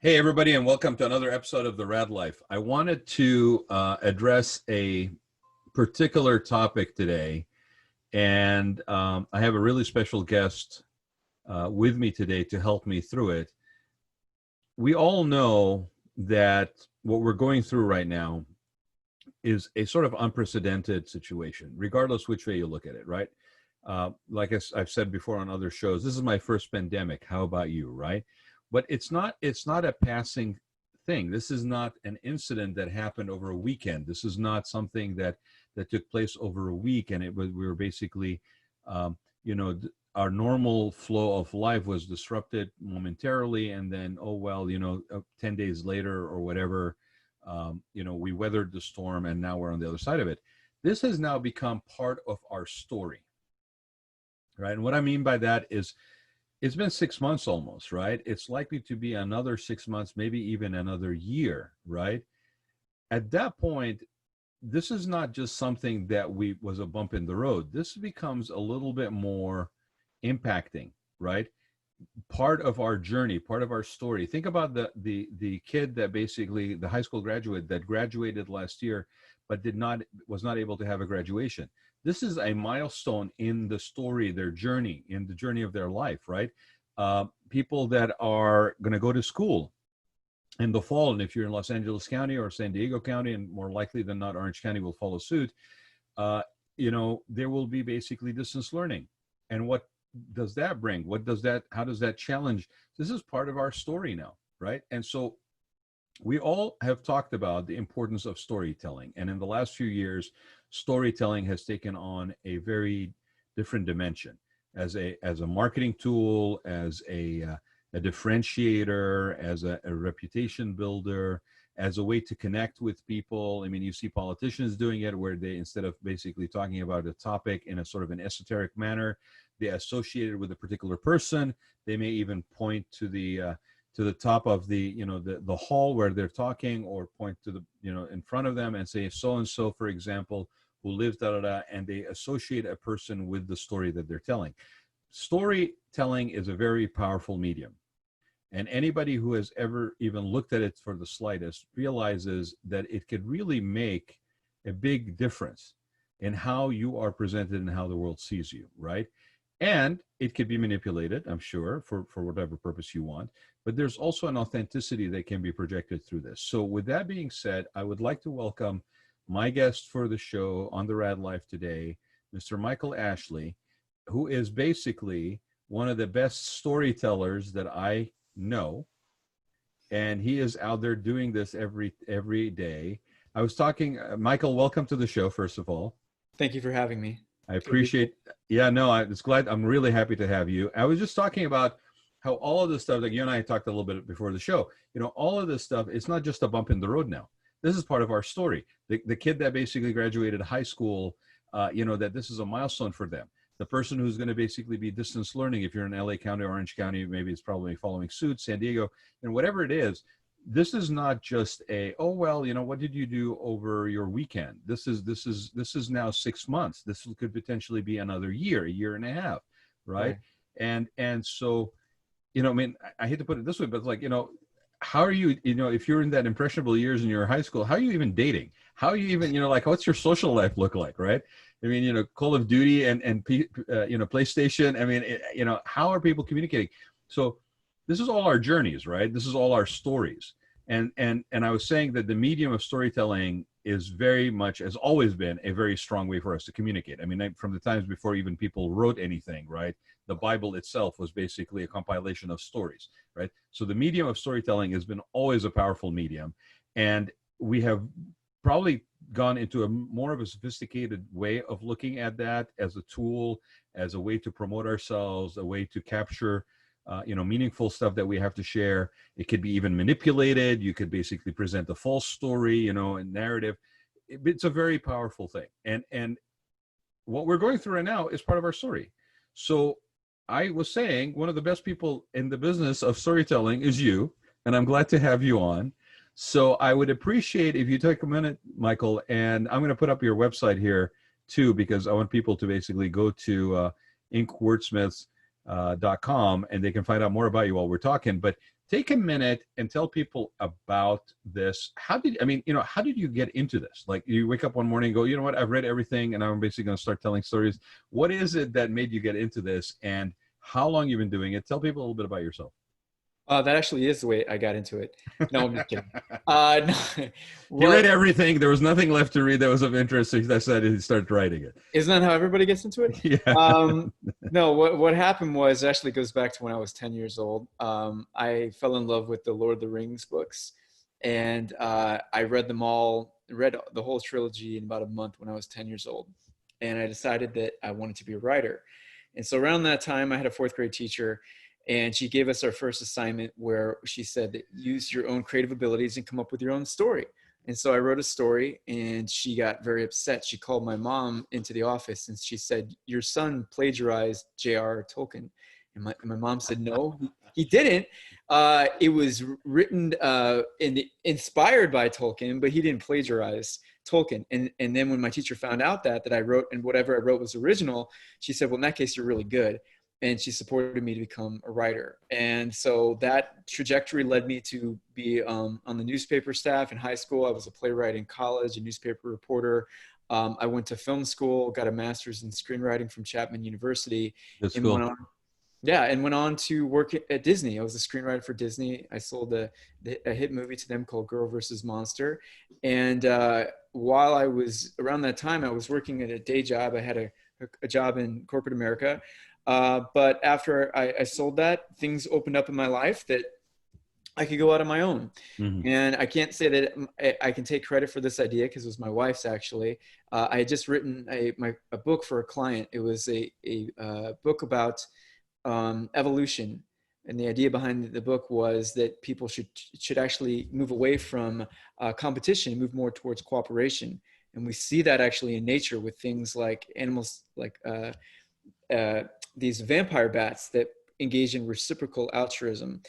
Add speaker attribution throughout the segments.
Speaker 1: Hey, everybody, and welcome to another episode of the Raad Life. I wanted to address a particular topic today, and I have a really special guest with me today to help me through it. We all know that what we're going through right now is a sort of unprecedented situation, regardless which way you look at it, right? Like I've said before on other shows, this is my first pandemic. How about you, right? But it's not a passing thing. This is not an incident that happened over a weekend. This is not something that took place over a week, and we were basically, um, our normal flow of life was disrupted momentarily, and then 10 days later or whatever, we weathered the storm, and now we're on the other side of it. This has now become part of our story, right? And what I mean by that is, it's been 6 months almost, right? It's likely to be another 6 months, maybe even another year, right? At that point, this is not just something that was a bump in the road. This becomes a little bit more impacting, right? Part of our journey, part of our story. Think about the kid that basically, the high school graduate that graduated last year, but was not able to have a graduation. This is a milestone in the story, their journey, in the journey of their life, right? People that are going to go to school in the fall, and if you're in Los Angeles County or San Diego County, and more likely than not, Orange County will follow suit, there will be basically distance learning. And what does that bring? How does that challenge? This is part of our story now, right? And so we all have talked about the importance of storytelling. And in the last few years, storytelling has taken on a very different dimension as a marketing tool, as a differentiator, as a reputation builder, as a way to connect with people. I mean, you see politicians doing it where they, instead of basically talking about a topic in a sort of an esoteric manner, they associate it with a particular person. They may even point to the top of the hall where they're talking, or point to the in front of them and say so and so, for example, who lives da da da, and they associate a person with the story that they're telling. Storytelling is a very powerful medium, and anybody who has ever even looked at it for the slightest realizes that it could really make a big difference in how you are presented and how the world sees you, right? And it could be manipulated, I'm sure, for whatever purpose you want. But there's also an authenticity that can be projected through this. So with that being said, I would like to welcome my guest for the show on the Raad Life today, Mr. Michael Ashley, who is basically one of the best storytellers that I know. And he is out there doing this every day. I was talking, Michael, welcome to the show, first of all.
Speaker 2: Thank you for having me.
Speaker 1: I appreciate, yeah, no, I'm really happy to have you. I was just talking about how all of this stuff, like you and I talked a little bit before the show, all of this stuff, it's not just a bump in the road now. This is part of our story. The kid that basically graduated high school, that this is a milestone for them. The person who's going to basically be distance learning, if you're in LA County, Orange County, maybe it's probably following suit, San Diego, whatever it is. This is not just what did you do over your weekend? This is now 6 months. This could potentially be another year, a year and a half, right? And so, I hate to put it this way, but it's like, how are you, if you're in that impressionable years in your high school, how are you even dating? How are you even, what's your social life look like, right? I mean, Call of Duty and PlayStation. I mean, how are people communicating? So this is all our journeys, right? This is all our stories. And I was saying that the medium of storytelling is very much, has always been a very strong way for us to communicate. I mean, from the times before even people wrote anything, right? The Bible itself was basically a compilation of stories, right? So the medium of storytelling has been always a powerful medium. And we have probably gone into more of a sophisticated way of looking at that as a tool, as a way to promote ourselves, a way to capture meaningful stuff that we have to share. It could be even manipulated. You could basically present a false story, a narrative. It's a very powerful thing. And what we're going through right now is part of our story. So I was saying one of the best people in the business of storytelling is you, and I'm glad to have you on. So I would appreciate if you take a minute, Michael, and I'm going to put up your website here too, because I want people to basically go to INK Wordsmiths.com and they can find out more about you while we're talking. But take a minute and tell people about this. How did, I mean, you know, how did you get into this? Like you wake up one morning and go, you know what, I've read everything and I'm basically going to start telling stories. What is it that made you get into this, and how long you've been doing it? Tell people a little bit about yourself.
Speaker 2: That actually is the way I got into it. No, I'm just kidding. No,
Speaker 1: He read
Speaker 2: what
Speaker 1: everything. There was nothing left to read that was of interest. So he decided to start writing it.
Speaker 2: isn't that how everybody gets into it?
Speaker 1: Yeah.
Speaker 2: No, what happened was actually goes back to when I was 10 years old. I fell in love with the Lord of the Rings books, and I read them all, read the whole trilogy in about a month when I was 10 years old. And I decided that I wanted to be a writer. And so around that time, I had a fourth grade teacher, and she gave us our first assignment where she said that use your own creative abilities and come up with your own story. And so I wrote a story, and she got very upset. She called my mom into the office and she said, "Your son plagiarized J.R. Tolkien." And my mom said, "No, he didn't. It was written inspired by Tolkien, but he didn't plagiarize Tolkien." And then when my teacher found out that I wrote, and whatever I wrote was original, she said, "Well, in that case, you're really good." And she supported me to become a writer. And so that trajectory led me to be on the newspaper staff in high school. I was a playwright in college, a newspaper reporter. I went to film school, got a master's in screenwriting from Chapman University,
Speaker 1: That's
Speaker 2: and
Speaker 1: cool.
Speaker 2: went on to work at Disney. I was a screenwriter for Disney. I sold a hit movie to them called Girl versus Monster. And while I was around that time, I was working at a day job. I had a job in corporate America. But after I sold that, things opened up in my life that I could go out on my own.
Speaker 1: Mm-hmm.
Speaker 2: And I can't say that I can take credit for this idea because it was my wife's actually. I had just written a book for a client. It was a book about evolution. And the idea behind the book was that people should actually move away from competition, move more towards cooperation. And we see that actually in nature with things like animals, like these vampire bats that engage in reciprocal altruism.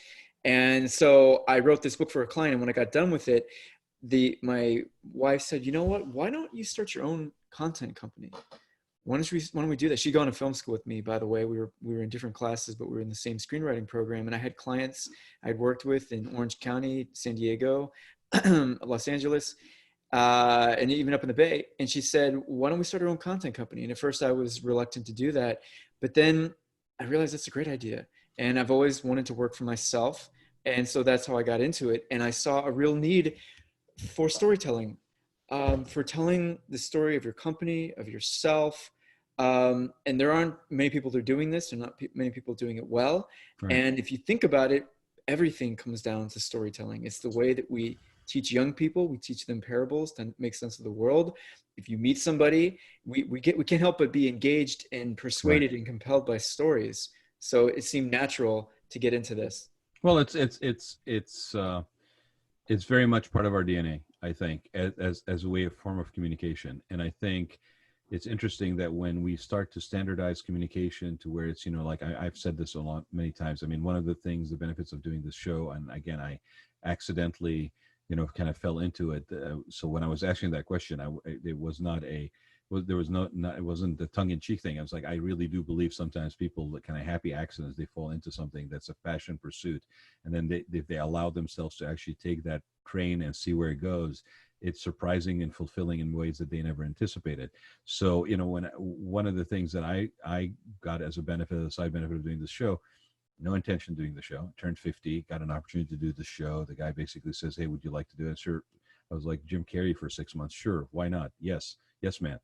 Speaker 2: And so I wrote this book for a client, and when I got done with it, my wife said, "You know what? Why don't you start your own content company? Why don't we do that?" She'd gone to film school with me, by the way. We were in different classes, but we were in the same screenwriting program. And I had clients I'd worked with in Orange County, San Diego, Los Angeles, and even up in the Bay. And she said, "Why don't we start our own content company?" And at first I was reluctant to do that, but then I realized that's a great idea. And I've always wanted to work for myself. And so that's how I got into it. And I saw a real need for storytelling, for telling the story of your company, of yourself. And there aren't many people that are doing this. There are not many people doing it well.
Speaker 1: Right.
Speaker 2: And if you think about it, everything comes down to storytelling. It's the way that we teach young people. We teach them parables to make sense of the world. If you meet somebody, we can't help but be engaged and persuaded
Speaker 1: Right.
Speaker 2: and compelled by stories. So it seemed natural to get into this.
Speaker 1: Well, it's very much part of our DNA, I think, as a way of form of communication. And I think it's interesting that when we start to standardize communication to where it's, you know, like I've said this a lot, many times. I mean, one of the things, the benefits of doing this show, and again, I accidentally, you know, kind of fell into it. So when I was asking that question, it was not there was it wasn't the tongue-in-cheek thing. I was like, I really do believe sometimes people, kind of happy accidents, they fall into something that's a passion pursuit, and then they allow themselves to actually take that train and see where it goes. It's surprising and fulfilling in ways that they never anticipated. So, you know, one of the things that I got as a benefit, a side benefit of doing this show, no intention of doing the show, turned 50, got an opportunity to do the show. The guy basically says, "Hey, would you like to do it?" Sure. I was like, Jim Carrey for 6 months. Sure. Why not? Yes, man.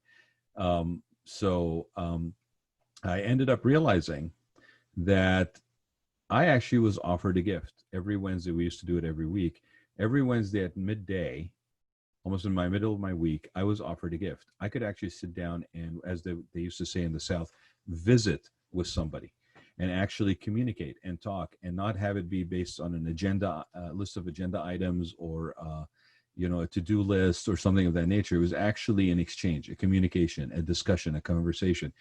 Speaker 1: So I ended up realizing that I actually was offered a gift every Wednesday. We used to do it every week. Every Wednesday at midday, almost in my middle of my week, I was offered a gift. I could actually sit down and, as they used to say in the South, visit with somebody and actually communicate and talk, and not have it be based on an agenda, list of agenda items, or you know, a to-do list or something of that nature. It was actually an exchange, a communication, a discussion, a conversation.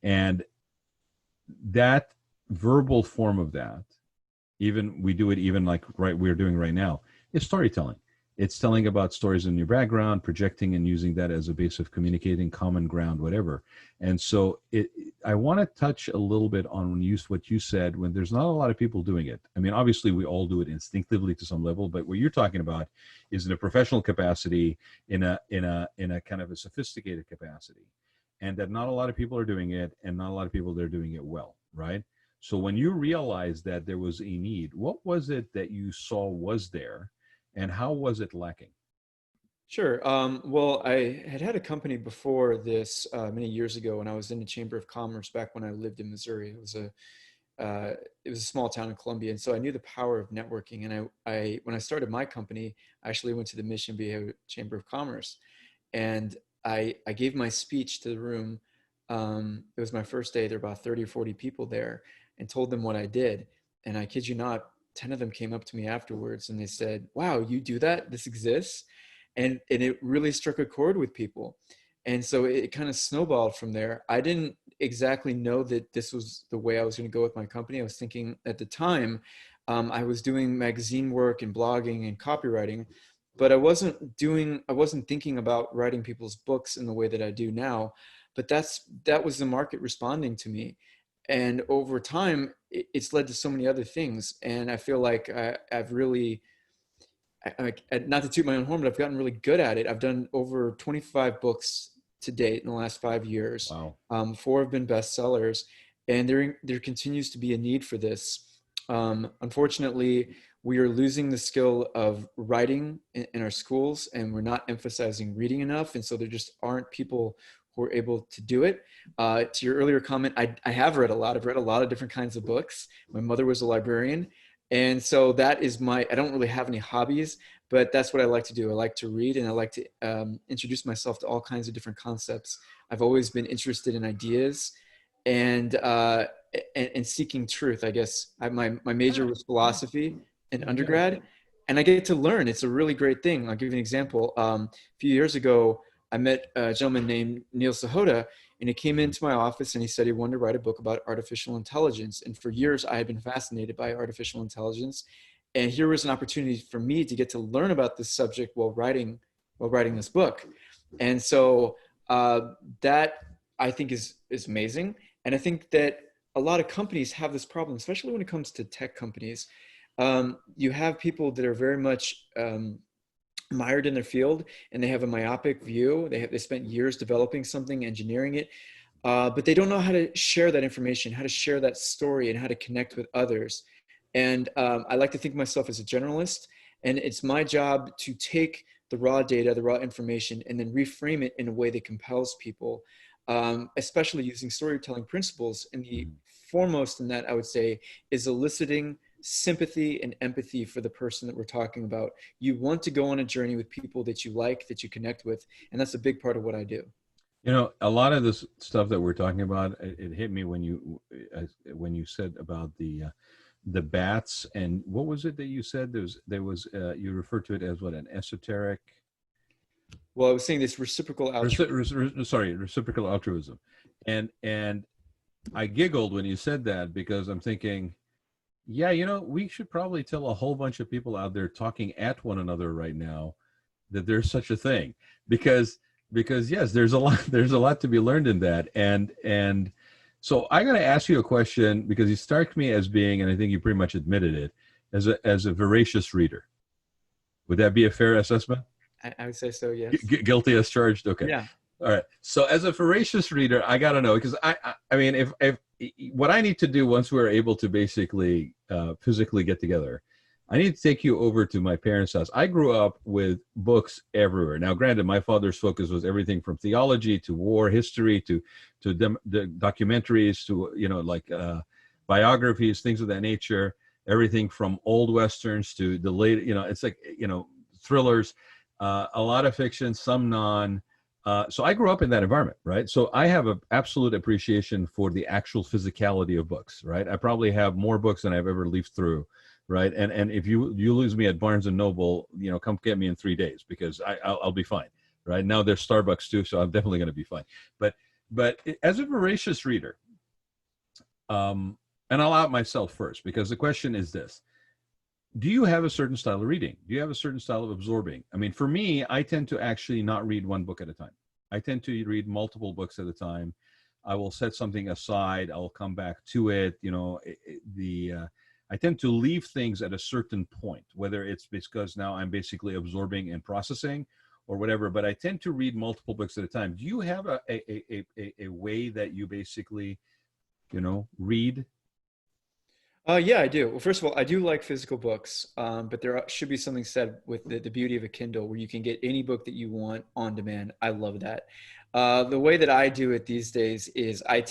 Speaker 1: And that verbal form of that, even we do it even like we're doing right now, is storytelling. It's telling about stories in your background, projecting and using that as a base of communicating, common ground, whatever. And so I want to touch a little bit on what you said, when there's not a lot of people doing it. I mean, obviously we all do it instinctively to some level, but what you're talking about is in a professional capacity, in a kind of a sophisticated capacity, and that not a lot of people are doing it, and not a lot of people that are doing it well, right? So when you realized that there was a need, what was it that you saw was there, and how was it lacking?
Speaker 2: Sure. Well, I had a company before this many years ago when I was in the Chamber of Commerce back when I lived in Missouri. It was a small town in Columbia, and so I knew the power of networking. And I when I started my company, I actually went to the Mission Viejo Chamber of Commerce, and I gave my speech to the room. It was my first day. There were about 30 or 40 people there, and told them what I did. And I kid you not, 10 of them came up to me afterwards and they said, "Wow, you do that? This exists?" And it really struck a chord with people. And so it kind of snowballed from there. I didn't exactly know that this was the way I was going to go with my company. I was thinking at the time, I was doing magazine work and blogging and copywriting, but I wasn't thinking about writing people's books in the way that I do now. But that was the market responding to me. And over time, it's led to so many other things. And I feel like I've really, not to toot my own horn, but I've gotten really good at it. I've done over 25 books to date in the last 5 years.
Speaker 1: Wow.
Speaker 2: 4 have been bestsellers, and there continues to be a need for this. Unfortunately, we are losing the skill of writing in our schools, and we're not emphasizing reading enough. And so there just aren't people who are able to do it. To your earlier comment, I have read a lot. I've read a lot of different kinds of books. My mother was a librarian. And so that is I don't really have any hobbies, but that's what I like to do. I like to read, and I like to introduce myself to all kinds of different concepts. I've always been interested in ideas and seeking truth, I guess. My major was philosophy in undergrad, and I get to learn. It's a really great thing. I'll give you an example. A few years ago, I met a gentleman named Neil Sahota, and he came into my office and he said he wanted to write a book about artificial intelligence. And for years, I had been fascinated by artificial intelligence. And here was an opportunity for me to get to learn about this subject while writing this book. And so that I think is amazing. And I think that a lot of companies have this problem, especially when it comes to tech companies. You have people that are very much mired in their field, and they have a myopic view. They spent years developing something, engineering it, but they don't know how to share that information, how to share that story, and how to connect with others. And I like to think of myself as a generalist, and it's my job to take the raw data, the raw information, and then reframe it in a way that compels people, especially using storytelling principles. And the foremost in that, I would say, is eliciting sympathy and empathy for the person that we're talking about. You want to go on a journey with people that you like, that you connect with, and that's a big part of what I do.
Speaker 1: You know, a lot of this stuff that we're talking about, it hit me when you said about the bats, and what was it that you said? You referred to it as what, an esoteric.
Speaker 2: Well, I was saying this reciprocal altruism.
Speaker 1: Reciprocal altruism, and I giggled when you said that, because I'm thinking, yeah, you know, we should probably tell a whole bunch of people out there talking at one another right now that there's such a thing, because yes, there's a lot to be learned in that. And so I got to ask you a question, because you struck me as being, and I think you pretty much admitted it, as a voracious reader. Would that be a fair assessment?
Speaker 2: I would say so, yes.
Speaker 1: Guilty as charged. Okay.
Speaker 2: Yeah.
Speaker 1: All right. So as a voracious reader, I got to know, because I mean, if what I need to do once we're able to basically physically get together, I need to take you over to my parents' house. I grew up with books everywhere. Now, granted, my father's focus was everything from theology to war history to the documentaries to, you know, like biographies, things of that nature. Everything from old westerns to the late, you know, it's like, you know, thrillers, a lot of fiction, some non. So I grew up in that environment, right? So I have an absolute appreciation for the actual physicality of books, right? I probably have more books than I've ever leafed through, right? And if you lose me at Barnes and Noble, you know, come get me in 3 days, because I'll be fine, right? Now there's Starbucks too, so I'm definitely going to be fine. But as a voracious reader, and I'll out myself first, because the question is this: do you have a certain style of reading? Do you have a certain style of absorbing? I mean, for me, I tend to actually not read one book at a time. I tend to read multiple books at a time. I will set something aside. I'll come back to it. You know, I tend to leave things at a certain point, whether it's because now I'm basically absorbing and processing or whatever, but I tend to read multiple books at a time. Do you have a way that you basically, read?
Speaker 2: Yeah, I do. Well, first of all, I do like physical books, but should be something said with the beauty of a Kindle where you can get any book that you want on demand. I love that. The way that I do it these days is I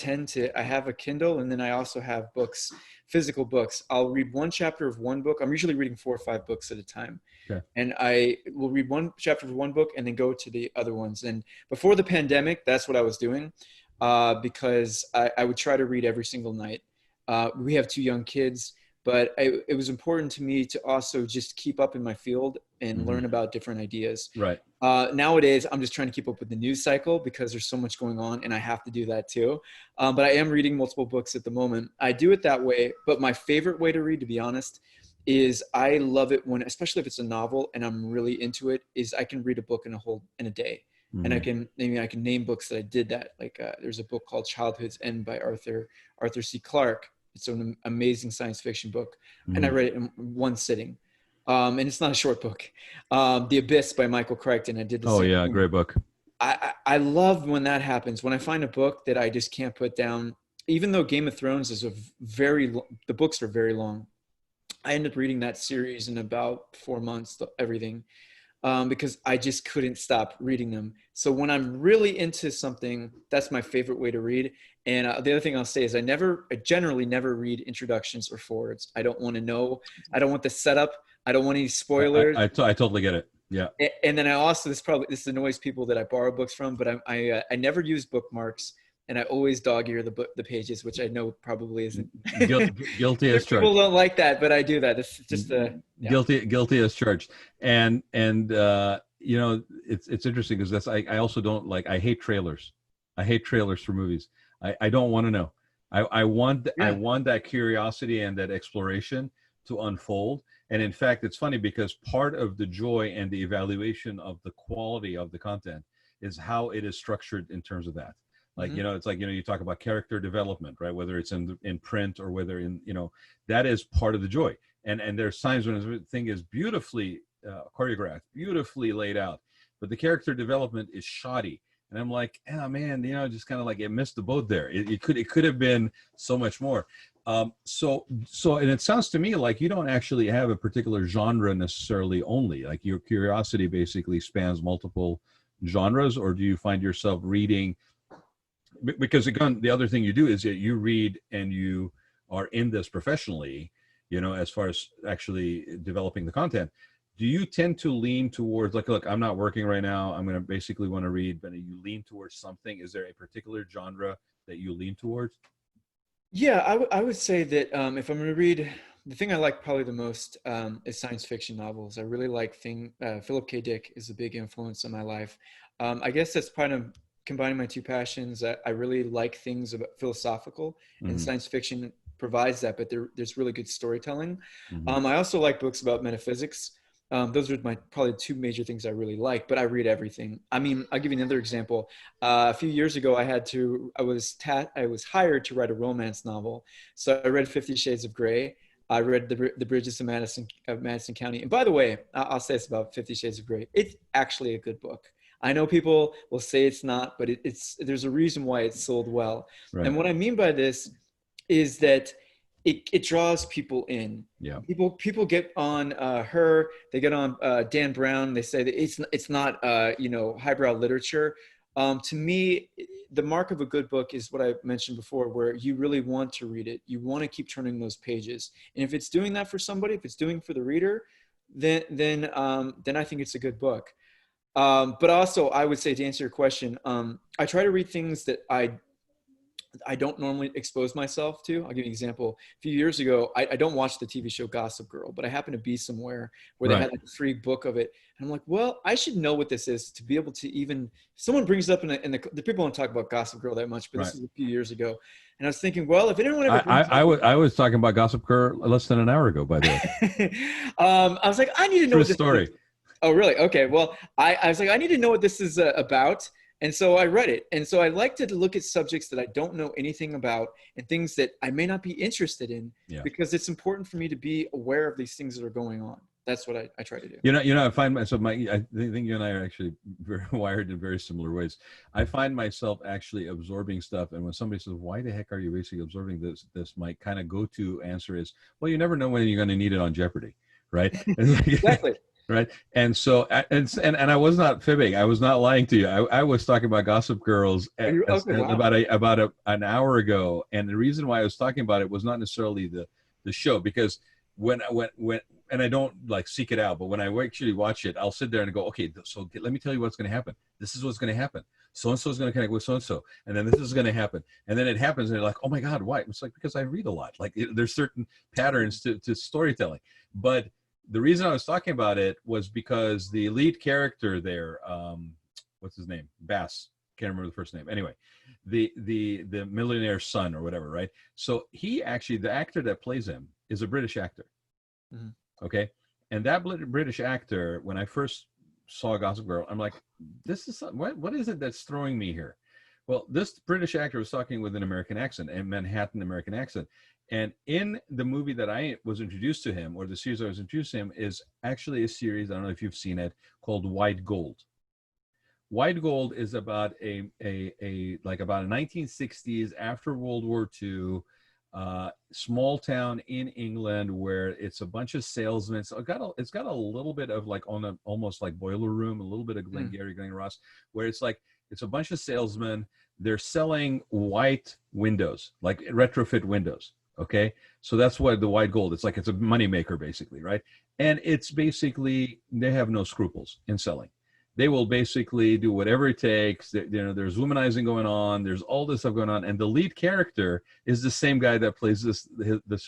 Speaker 2: have a Kindle and then I also have books, physical books. I'll read one chapter of one book. I'm usually reading 4 or 5 books at a time.
Speaker 1: Okay.
Speaker 2: And I will read one chapter of one book and then go to the other ones. And before the pandemic, that's what I was doing because I would try to read every single night. We have 2 young kids, but it was important to me to also just keep up in my field and learn about different ideas.
Speaker 1: Right.
Speaker 2: Nowadays, I'm just trying to keep up with the news cycle because there's so much going on and I have to do that too. But I am reading multiple books at the moment. I do it that way, but my favorite way to read, to be honest, is I love it when, especially if it's a novel and I'm really into it, is I can read a book in a day. And I can name books that I did that. Like there's a book called Childhood's End by Arthur C. Clarke. It's an amazing science fiction book, and I read it in one sitting. And it's not a short book. The Abyss by Michael Crichton. I did the
Speaker 1: Oh
Speaker 2: same
Speaker 1: yeah,
Speaker 2: thing.
Speaker 1: great book.
Speaker 2: I love when that happens. When I find a book that I just can't put down, even though Game of Thrones is the books are very long. I ended up reading that series in about 4 months, everything. Because I just couldn't stop reading them. So when I'm really into something, that's my favorite way to read. And the other thing I'll say is I generally never read introductions or forwards. I don't want to know. I don't want the setup. I don't want any spoilers.
Speaker 1: I totally get it. Yeah.
Speaker 2: And then I also, this annoys people that I borrow books from, but I never use bookmarks. And I always dog ear the pages, which I know probably isn't
Speaker 1: guilty as charged.
Speaker 2: People don't like that, but I do that. It's just
Speaker 1: guilty as charged. And it's interesting because I also don't like. I hate trailers. I hate trailers for movies. I don't want to know. I want that curiosity and that exploration to unfold. And in fact, it's funny because part of the joy and the evaluation of the quality of the content is how it is structured in terms of that. Like, it's like, you talk about character development, right? Whether it's in print or whether that is part of the joy. And there's times when the thing is beautifully choreographed, beautifully laid out, but the character development is shoddy. And I'm like, oh man, just kind of like it missed the boat there. It could have been so much more. So, and it sounds to me like you don't actually have a particular genre necessarily only, like your curiosity basically spans multiple genres, or do you find yourself reading? Because again, the other thing you do is that you read and you are in this professionally, as far as actually developing the content. Do you tend to lean towards like, look, I'm not working right now, I'm going to basically want to read, but you lean towards something? Is there a particular genre that you lean towards?
Speaker 2: Yeah, I would say that if I'm going to read, the thing I like probably the most is science fiction novels. I really like Philip K. Dick is a big influence on my life. I guess that's kind of combining my 2 passions. I really like things about philosophical, and science fiction provides that, but there's really good storytelling. I also like books about metaphysics. Those are probably 2 major things I really like, but I read everything. I mean, I'll give you another example. A few years ago, I was hired to write a romance novel. So I read 50 Shades of Grey. I read the Bridges of Madison County. And by the way, I'll say this about 50 Shades of Grey. It's actually a good book. I know people will say it's not, but there's a reason why it's sold well. Right. And what I mean by this is that it draws people in.
Speaker 1: Yeah.
Speaker 2: People get on they get on Dan Brown. They say that it's not highbrow literature. To me, the mark of a good book is what I mentioned before, where you really want to read it. You want to keep turning those pages. And if it's doing that for somebody, if it's doing for the reader, then I think it's a good book. But also, I would say, to answer your question, I try to read things that I don't normally expose myself to. I'll give you an example. A few years ago, I don't watch the TV show Gossip Girl, but I happened to be somewhere where they
Speaker 1: Right.
Speaker 2: had like a free book of it. And I'm like, well, I should know what this is to be able to even, if someone brings it up the people don't talk about Gossip Girl that much, but
Speaker 1: Right.
Speaker 2: this was a few years ago. And I was thinking, well, if anyone ever brings it up
Speaker 1: I was talking about Gossip Girl less than an hour ago, by the way.
Speaker 2: I was like, I need to know
Speaker 1: True
Speaker 2: what this
Speaker 1: story.
Speaker 2: is. Oh, really? Okay. Well, I was like, I need to know what this is about. And so I read it. And so I like to look at subjects that I don't know anything about and things that I may not be interested in,
Speaker 1: Yeah.
Speaker 2: because it's important for me to be aware of these things that are going on. That's what I try to do.
Speaker 1: I find myself, I think you and I are actually very wired in very similar ways. I find myself actually absorbing stuff. And when somebody says, why the heck are you basically absorbing this, my kind of go-to answer is, well, you never know when you're going to need it on Jeopardy. Right.
Speaker 2: Exactly.
Speaker 1: Right. And so, and I was not fibbing. I was not lying to you. I was talking about Gossip Girls
Speaker 2: Okay, wow.
Speaker 1: about an hour ago. And the reason why I was talking about it was not necessarily the show, because when and I don't like seek it out, but when I actually watch it, I'll sit there and go, okay, so let me tell you what's going to happen. This is what's going to happen. So-and-so is going to connect with so-and-so. And then this is going to happen. And then it happens. And they're like, oh my God, why? It's like, because I read a lot. Like there's certain patterns to storytelling. But the reason I was talking about it was because the lead character there, what's his name? Bass. Can't remember the first name. Anyway, the millionaire's son or whatever, right? So he actually, the actor that plays him is a British actor. Mm-hmm. Okay. And that British actor, when I first saw Gossip Girl, I'm like, this is what is it that's throwing me here? Well, this British actor was talking with an American accent, a Manhattan American accent. And in the movie that I was introduced to him, or the series I was introduced to him, is actually a series, I don't know if you've seen it, called White Gold. White Gold is about a 1960s, after World War II, small town in England where it's a bunch of salesmen. So it's got a little bit of like almost like Boiler Room, a little bit of Glengarry Glen Ross, where it's a bunch of salesmen. They're selling white windows, like retrofit windows. Okay. So that's what the White Gold, it's a moneymaker basically. Right. And it's basically, they have no scruples in selling. They will basically do whatever it takes. There's womanizing going on. There's all this stuff going on. And the lead character is the same guy that plays this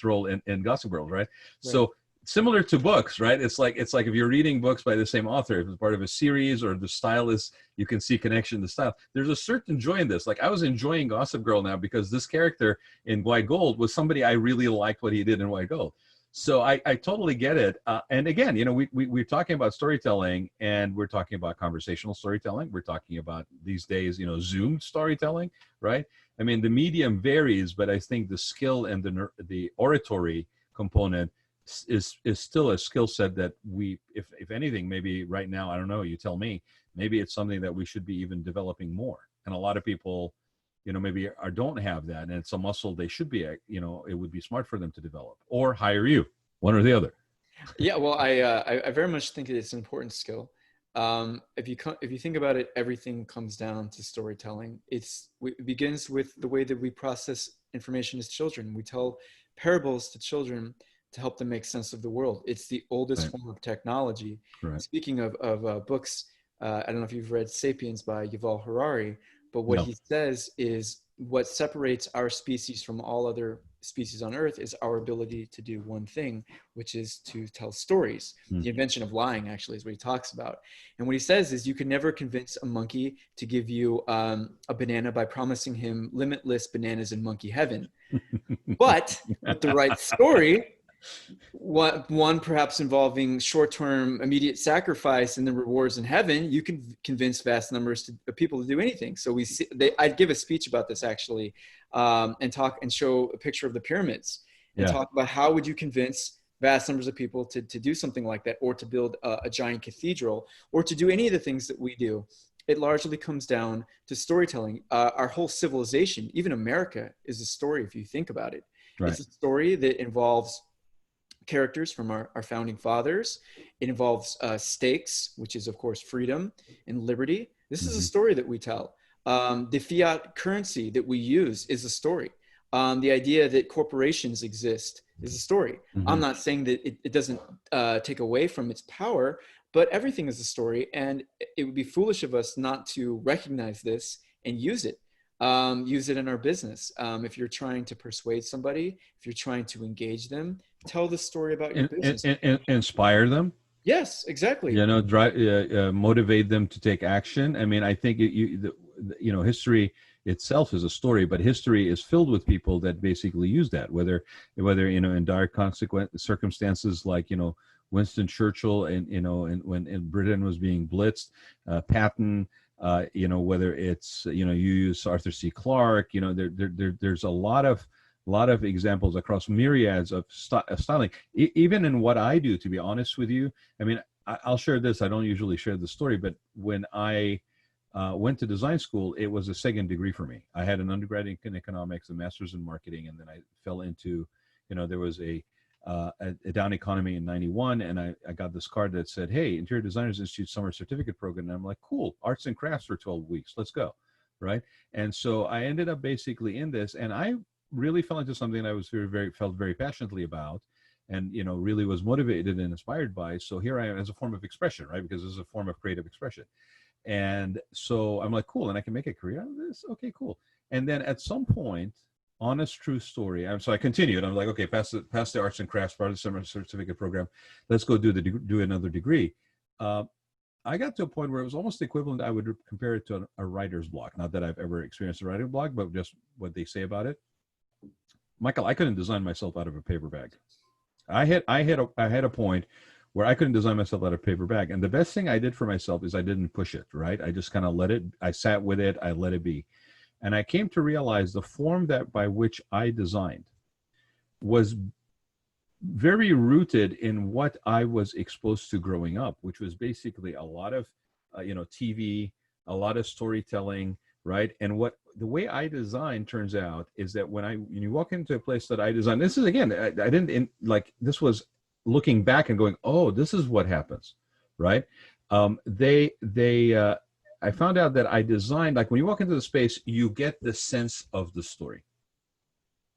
Speaker 1: role in Gossip Girl, right? So similar to books, right? It's like if you're reading books by the same author, if it's part of a series or the style is, you can see connection to style. There's a certain joy in this. Like I was enjoying Gossip Girl now because this character in White Gold was somebody I really liked what he did in White Gold. So I totally get it. And again, we're talking about storytelling, and we're talking about conversational storytelling. We're talking about these days, Zoom storytelling, right? I mean, the medium varies, but I think the skill and the oratory component is still a skill set that we, if anything, maybe right now, I don't know, you tell me, maybe it's something that we should be even developing more. And a lot of people, maybe don't have that, and it's a muscle they should be, it would be smart for them to develop or hire you, one or the other.
Speaker 2: Yeah, well, I very much think it's an important skill. If you think about it, everything comes down to storytelling. It begins with the way that we process information as children. We tell parables to children to help them make sense of the world. It's the oldest form of technology. Right. Speaking of books, I don't know if you've read *Sapiens* by Yuval Harari, but what he says is what separates our species from all other species on Earth is our ability to do one thing, which is to tell stories. The invention of lying, actually, is what he talks about. And what he says is you can never convince a monkey to give you a banana by promising him limitless bananas in monkey heaven. But with the right story, one perhaps involving short-term immediate sacrifice and the rewards in heaven, you can convince vast numbers of people to do anything. So I'd give a speech about this actually, and show a picture of the pyramids and talk about how would you convince vast numbers of people to do something like that, or to build a giant cathedral, or to do any of the things that we do. It largely comes down to storytelling. Our whole civilization, even America, is a story if you think about it. Right. It's a story that involves characters from our founding fathers. It involves stakes, which is of course freedom and liberty. This is a story that we tell. The fiat currency that we use is a story. The idea that corporations exist is a story. I'm not saying that it doesn't take away from its power, but everything is a story, and it would be foolish of us not to recognize this and use it. use it in our business. If you're trying to persuade somebody, if you're trying to engage them, tell the story about your business.
Speaker 1: Inspire them.
Speaker 2: Yes, exactly.
Speaker 1: You know, drive, motivate them to take action. I mean, I think history itself is a story, but history is filled with people that basically use that, whether in dire circumstances, like Winston Churchill, and when Britain was being blitzed, Patton, whether it's you use Arthur C. Clarke, there's a lot of examples across myriads of styling. Even in what I do, to be honest with you, I mean, I'll share this. I don't usually share the story, but when I went to design school, it was a second degree for me. I had an undergrad in economics, a master's in marketing, and then I fell into, there was a down economy in '91, and I got this card that said, "Hey, Interior Designers Institute Summer Certificate Program." And I'm like, "Cool, arts and crafts for 12 weeks. Let's go." Right. And so I ended up basically in this, and I really fell into something I was felt very passionately about, and really was motivated and inspired by. So here I am as a form of expression, right? Because this is a form of creative expression. And so I'm like, cool, and I can make a career out of this. Okay, cool. And then at some point, honest, true story. So I continued. I'm like, okay, pass the arts and crafts part of the summer certificate program. Let's go do another degree. I got to a point where it was almost equivalent. I would compare it to a writer's block. Not that I've ever experienced a writer's block, but just what they say about it. Michael, I couldn't design myself out of a paper bag. I had a point where I couldn't design myself out of a paper bag. And the best thing I did for myself is I didn't push it, right? I just kind of I sat with it, I let it be. And I came to realize the form by which I designed was very rooted in what I was exposed to growing up, which was basically a lot of, TV, a lot of storytelling, right? And the way I design turns out is that when you walk into a place that I design, this is, again, I didn't this was looking back and going, oh, this is what happens, right? I found out that I designed, like when you walk into the space, you get the sense of the story,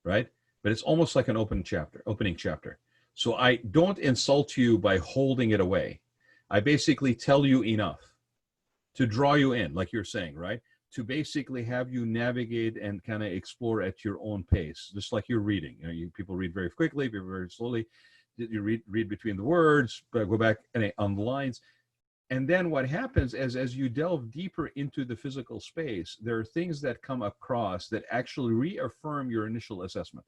Speaker 1: right? But it's almost like an opening chapter. So I don't insult you by holding it away. I basically tell you enough to draw you in, like you're saying, right? To basically have you navigate and kind of explore at your own pace, just like you're reading. People read very quickly, people very slowly. You read between the words, but go back on the lines. And then what happens is, as you delve deeper into the physical space, there are things that come across that actually reaffirm your initial assessment.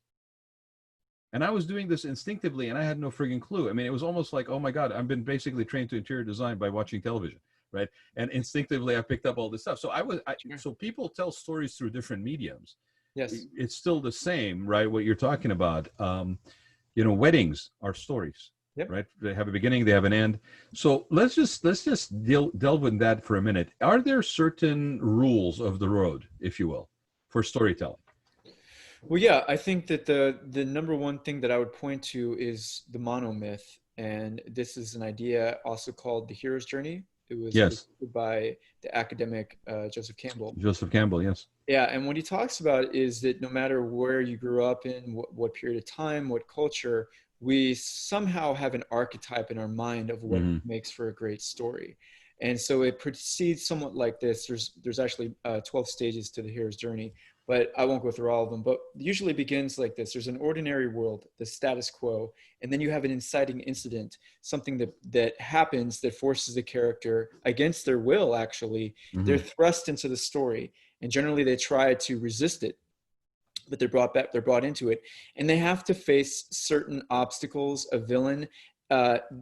Speaker 1: And I was doing this instinctively, and I had no friggin' clue. I mean, it was almost like, oh my God, I've been basically trained to interior design by watching television, right? And instinctively, I picked up all this stuff. So so people tell stories through different mediums.
Speaker 2: Yes.
Speaker 1: It's still the same, right? What you're talking about. Weddings are stories. Yep. Right? They have a beginning, they have an end. So let's just delve in that for a minute. Are there certain rules of the road, if you will, for storytelling?
Speaker 2: Well, yeah, I think that the number one thing that I would point to is the monomyth. And this is an idea also called the hero's journey. It was by the academic Joseph Campbell.
Speaker 1: Joseph Campbell, yes.
Speaker 2: Yeah, and what he talks about is that no matter where you grew up in, what period of time, what culture, we somehow have an archetype in our mind of what makes for a great story. And so it proceeds somewhat like this. There's actually 12 stages to the hero's journey, but I won't go through all of them. But usually begins like this. There's an ordinary world, the status quo, and then you have an inciting incident, something that happens that forces the character against their will, actually. They're thrust into the story, and generally they try to resist it, but they're brought into it, and they have to face certain obstacles, a villain.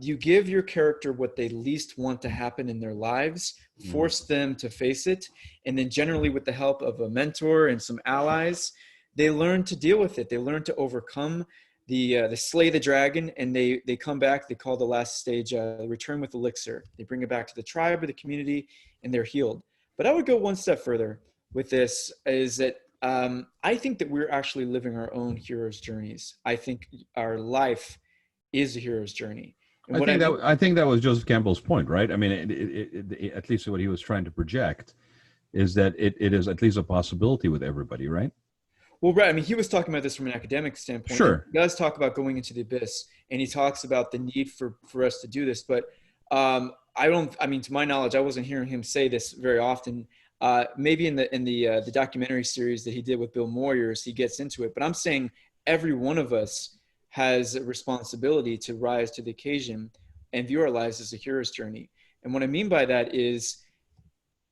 Speaker 2: You give your character what they least want to happen in their lives, force them to face it, and then generally with the help of a mentor and some allies, they learn to deal with it. They learn to overcome the slay the dragon, and they come back. They call the last stage return with elixir. They bring it back to the tribe or the community, and they're healed. But I would go one step further with this, is that I think that we're actually living our own hero's journeys. I think our life is a hero's journey. And
Speaker 1: I think that was Joseph Campbell's point, right? I mean, at least what he was trying to project is that it is at least a possibility with everybody, right?
Speaker 2: Well, right. I mean, he was talking about this from an academic standpoint.
Speaker 1: Sure.
Speaker 2: He does talk about going into the abyss, and he talks about the need for us to do this. But to my knowledge, I wasn't hearing him say this very often. Maybe in the documentary series that he did with Bill Moyers, he gets into it. But I'm saying every one of us has a responsibility to rise to the occasion and view our lives as a hero's journey. And what I mean by that is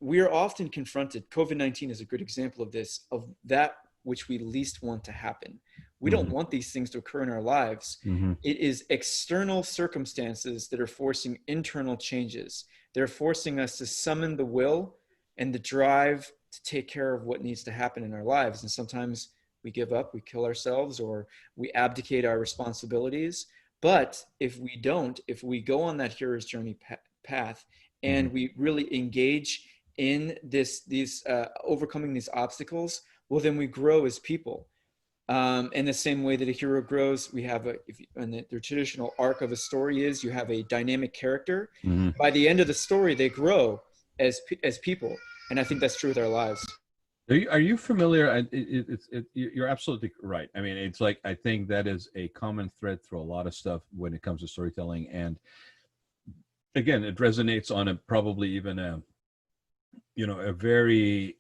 Speaker 2: we are often confronted. COVID-19 is a good example of this, of that which we least want to happen. We don't want these things to occur in our lives. It is external circumstances that are forcing internal changes. They're forcing us to summon the will and the drive to take care of what needs to happen in our lives. And sometimes we give up, we kill ourselves, or we abdicate our responsibilities. But if we don't, if we go on that hero's journey path and we really engage in these overcoming these obstacles, well, then we grow as people. In the same way that a hero grows, we have and the traditional arc of a story is you have a dynamic character. By the end of the story, they grow as people, and I think that's true with our lives.
Speaker 1: Are you familiar? You're absolutely right. I mean, it's like, I think that is a common thread through a lot of stuff when it comes to storytelling. And again, it resonates on probably even a very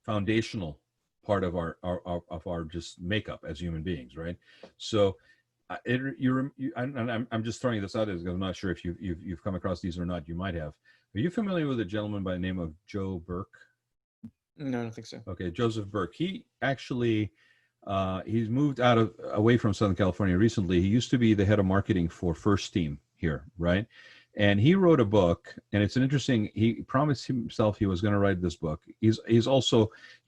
Speaker 1: foundational part of our just makeup as human beings, right? So I'm just throwing this out because I'm not sure if you've come across these or not. You might have. Are you familiar with a gentleman by the name of Joe Burke?
Speaker 2: No, I don't think so.
Speaker 1: Okay, Joseph Burke. He actually he's moved away from Southern California recently. He used to be the head of marketing for First Team here, right? And he wrote a book, and it's an interesting. He promised himself he was going to write this book. He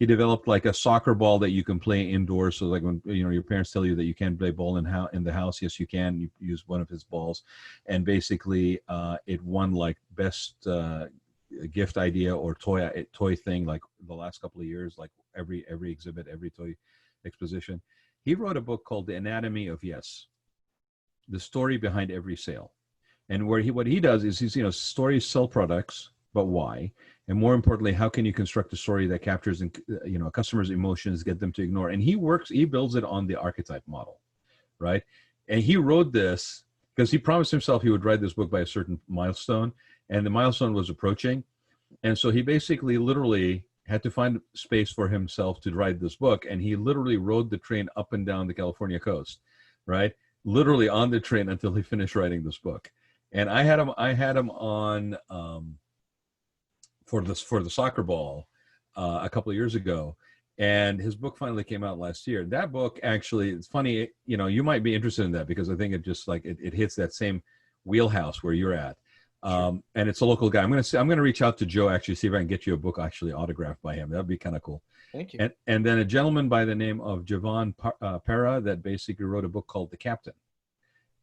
Speaker 1: developed like a soccer ball that you can play indoors. So like when your parents tell you that you can't play ball in the house, yes you can. You use one of his balls, and basically it won like best gift idea or toy thing like the last couple of years, like every exhibit, every toy exposition. He wrote a book called The Anatomy of Yes, the story behind every sale. And what he does is stories sell products, but why? And more importantly, how can you construct a story that captures a customer's emotions, get them to ignore? And he builds it on the archetype model, right? And he wrote this because he promised himself he would write this book by a certain milestone, and the milestone was approaching. And so he basically literally had to find space for himself to write this book. And he literally rode the train up and down the California coast, right? Literally on the train until he finished writing this book. And I had him on for the soccer ball a couple of years ago, and his book finally came out last year. That book actually, it's funny, you might be interested in that because I think it just like it hits that same wheelhouse where you're at. Sure. And it's a local guy. I'm gonna reach out to Joe, actually see if I can get you a book actually autographed by him. That'd be kind of cool.
Speaker 2: Thank you.
Speaker 1: And then a gentleman by the name of Javon Para that basically wrote a book called The Captain.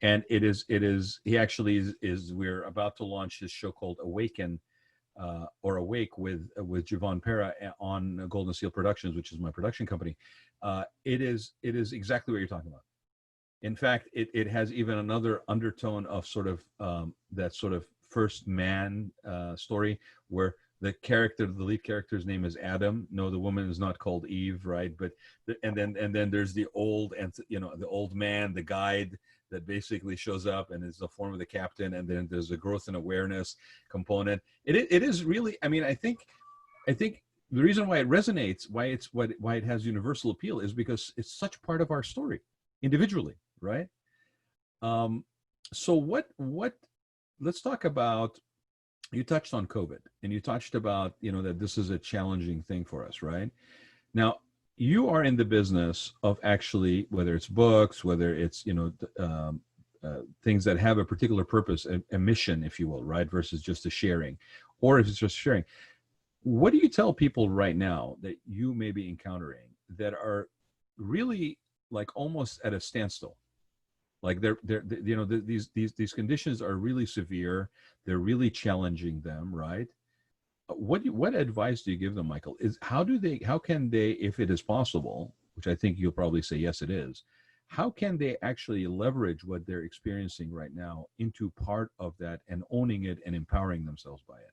Speaker 1: And he actually is we're about to launch his show called Awaken or Awake with Javon Para on Golden Seal Productions, which is my production company. It is exactly what you're talking about. In fact, it has even another undertone of sort of that sort of first man story where the lead character's name is Adam. No, the woman is not called Eve, right? But and then there's the old man, the guide that basically shows up and is the form of the captain, and then there's a growth and awareness component. It is really, I mean, I think the reason why it resonates, why it has universal appeal is because it's such part of our story individually, right? So what let's talk about, you touched on COVID and you touched about, that this is a challenging thing for us, right? Now, you are in the business of actually, whether it's books, whether it's, things that have a particular purpose, a mission, if you will, right? Versus just a sharing, or if it's just sharing. What do you tell people right now that you may be encountering that are really like almost at a standstill? Like these conditions are really severe. They're really challenging them, right? What advice do you give them, Michael? How can they, if it is possible, which I think you'll probably say yes, it is, how can they actually leverage what they're experiencing right now into part of that and owning it and empowering themselves by it?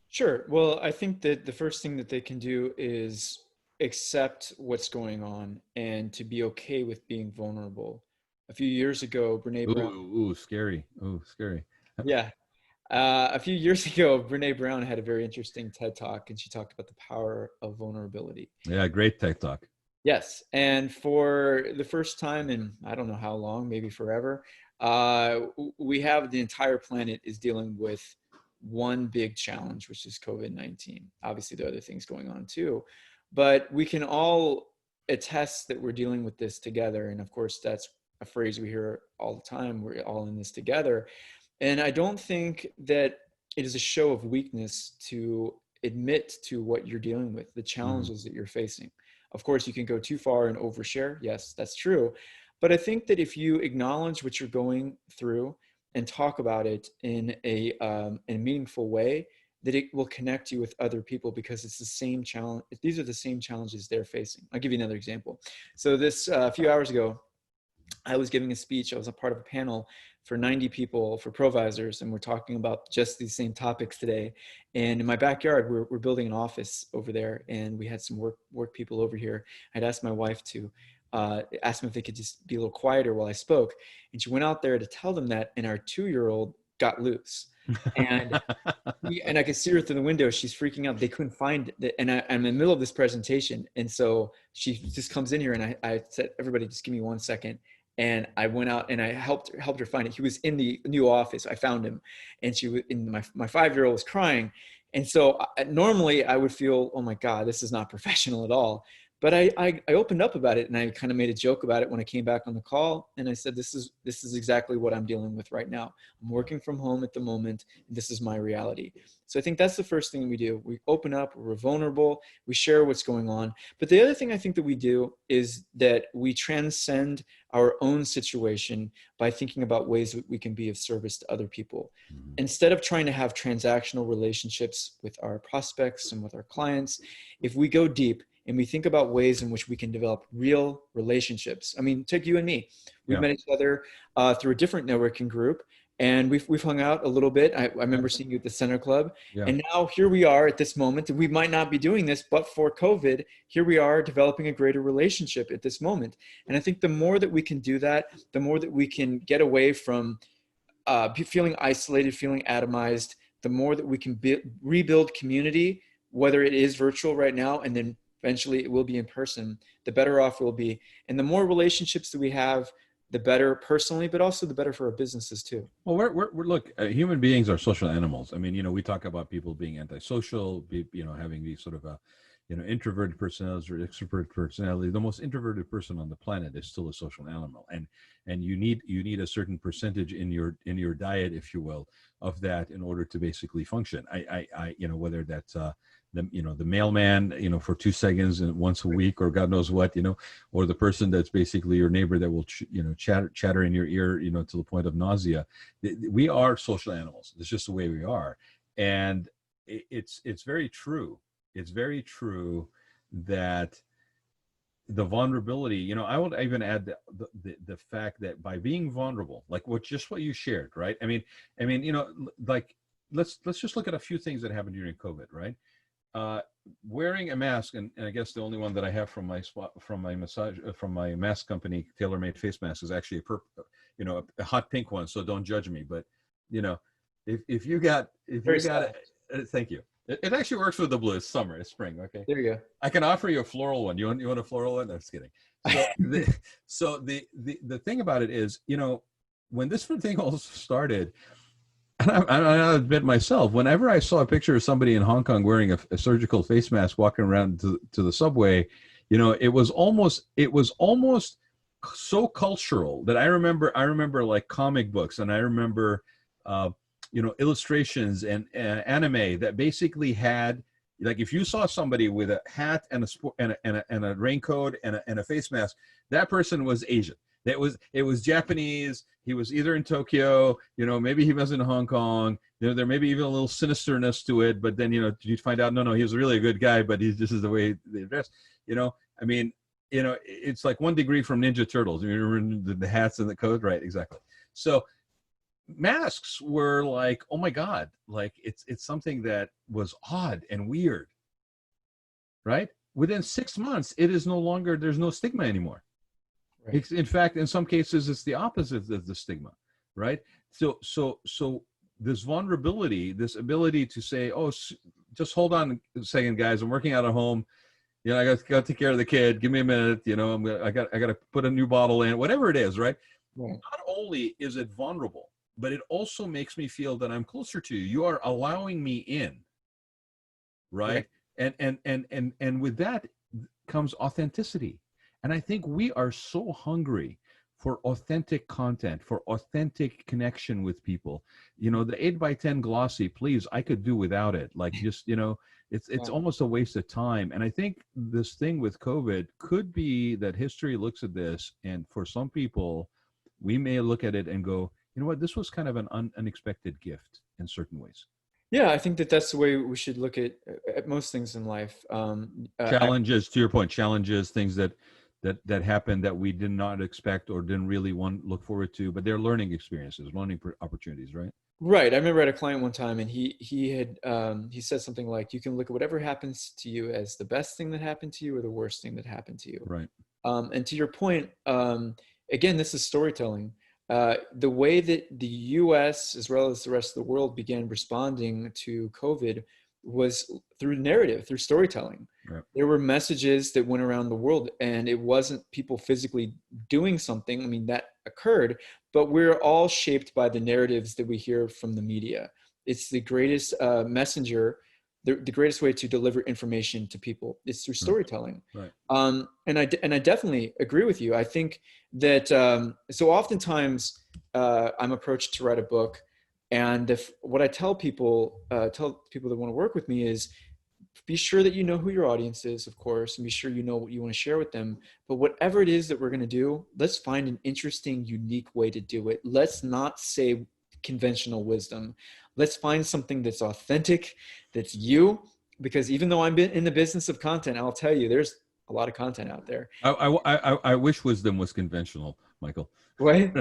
Speaker 2: Sure. Well, I think that the first thing that they can do is accept what's going on and to be okay with being vulnerable. A few years ago, Brene Brown.
Speaker 1: Ooh, scary. Ooh, scary.
Speaker 2: Yeah. A few years ago, Brene Brown had a very interesting TED Talk, and she talked about the power of vulnerability.
Speaker 1: Yeah, great tech talk.
Speaker 2: Yes, and for the first time in I don't know how long, maybe forever, we have the entire planet is dealing with one big challenge, which is COVID-19. Obviously, there are other things going on too, but we can all attest that we're dealing with this together. And of course, that's a phrase we hear all the time. We're all in this together. And I don't think that it is a show of weakness to admit to what you're dealing with, the
Speaker 1: Mhm.
Speaker 2: challenges that you're facing. Of course, you can go too far and overshare. Yes, that's true. But I think that if you acknowledge what you're going through and talk about it in a meaningful way, that it will connect you with other people because it's the same challenge. These are the same challenges they're facing. I'll give you another example. So this a few hours ago, I was giving a speech. I was a part of a panel for 90 people for provisors, and we're talking about just these same topics today. And in my backyard, we're building an office over there, and we had some work people over here. I'd asked my wife to ask them if they could just be a little quieter while I spoke, and she went out there to tell them that, and our 2-year-old got loose. And and I could see her through the window. She's freaking out. They couldn't find it. And I'm in the middle of this presentation. And so she just comes in here and I said, everybody, just give me 1 second. And I went out and I helped her find it. He was in the new office. I found him. And she was in my 5-year-old was crying. And so normally I would feel, oh my God, this is not professional at all. But I opened up about it and I kind of made a joke about it when I came back on the call. And I said, this is exactly what I'm dealing with right now. I'm working from home at the moment. And this is my reality. So I think that's the first thing we do. We open up, we're vulnerable, we share what's going on. But the other thing I think that we do is that we transcend our own situation by thinking about ways that we can be of service to other people.
Speaker 1: Mhm.
Speaker 2: Instead of trying to have transactional relationships with our prospects and with our clients, if we go deep and we think about ways in which we can develop real relationships. I mean, take you and me. We've
Speaker 1: Yeah.
Speaker 2: met each other through a different networking group, and we've hung out a little bit. I remember seeing you at the Center Club,
Speaker 1: Yeah.
Speaker 2: and now here we are at this moment. We might not be doing this, but for COVID, here we are developing a greater relationship at this moment. And I think the more that we can do that, the more that we can get away from feeling isolated, feeling atomized, the more that we can rebuild community, whether it is virtual right now and then eventually it will be in person, the better off we'll be. And the more relationships that we have, the better personally, but also the better for our businesses too.
Speaker 1: Well, we're look, human beings are social animals. I mean, we talk about people being antisocial, having these sort of introverted personalities or extroverted personality. The most introverted person on the planet is still a social animal, and you need a certain percentage in your diet, if you will, of that in order to basically function. Whether that's the mailman, for 2 seconds and once a week, or God knows what, or the person that's basically your neighbor that will chatter in your ear, to the point of nausea. We are social animals. It's just the way we are, and it's very true. It's very true that the vulnerability, I would even add the fact that by being vulnerable, like what you shared, right? I mean, like let's just look at a few things that happened during COVID, right? Wearing a mask, and I guess the only one that I have from my mask company, TaylorMade Face Mask, is actually a hot pink one. So don't judge me, but if you got it, thank you. It actually works with the blue. It's summer, it's spring. Okay,
Speaker 2: there you go.
Speaker 1: I can offer you a floral one. You want a floral one? No, just kidding. So the thing about it is, when this thing all started, and I admit myself, whenever I saw a picture of somebody in Hong Kong wearing a surgical face mask walking around to the subway, it was almost so cultural that I remember like comic books, and I remember illustrations and anime that basically had, like, if you saw somebody with a hat and a raincoat and a face mask, that person was Asian. It was Japanese. He was either in Tokyo, maybe he was in Hong Kong. There may be even a little sinisterness to it, but then you find out no, he was really a good guy, but this is the way they dress. I mean, it's like 1 degree from Ninja Turtles. You remember the hats and the coat, right? Exactly. So masks were like, oh my God, like it's something that was odd and weird, right? Within 6 months, it is no longer, there's no stigma anymore. Right. In fact, in some cases, it's the opposite of the stigma, right? So this vulnerability, this ability to say, oh, just hold on a second, guys, I'm working out at home. I got to take care of the kid. Give me a minute. I got to put a new bottle in, whatever it is, right? Not only is it vulnerable, but it also makes me feel that I'm closer to you. You are allowing me in, right? And with that comes authenticity. And I think we are so hungry for authentic content, for authentic connection with people. The 8x10 glossy, please, I could do without it. Like, just, it's almost a waste of time. And I think this thing with COVID could be that history looks at this, and for some people, we may look at it and go, you know what, this was kind of an unexpected gift in certain ways.
Speaker 2: Yeah, I think that that's the way we should look at most things in life.
Speaker 1: Challenges, to your point, challenges, things that happened that we did not expect or didn't really look forward to, but they're learning experiences, learning opportunities, right?
Speaker 2: Right. I remember I had a client one time, and he said something like, you can look at whatever happens to you as the best thing that happened to you or the worst thing that happened to you.
Speaker 1: Right.
Speaker 2: And to your point, again, this is storytelling. The way that the US, as well as the rest of the world, began responding to COVID was through narrative, through storytelling.
Speaker 1: Right.
Speaker 2: There were messages that went around the world, and it wasn't people physically doing something. I mean, that occurred, but we're all shaped by the narratives that we hear from the media. It's the greatest messenger, the greatest way to deliver information to people is through storytelling.
Speaker 1: Right.
Speaker 2: And I definitely agree with you. I think that so oftentimes I'm approached to write a book, and what I tell people that want to work with me is, be sure that you know who your audience is, of course, and be sure you know what you want to share with them. But whatever it is that we're going to do, let's find an interesting, unique way to do it. Let's not say conventional wisdom. Let's find something that's authentic, that's you, because even though I'm in the business of content, I'll tell you, there's a lot of content out there.
Speaker 1: I wish wisdom was conventional, Michael.
Speaker 2: What?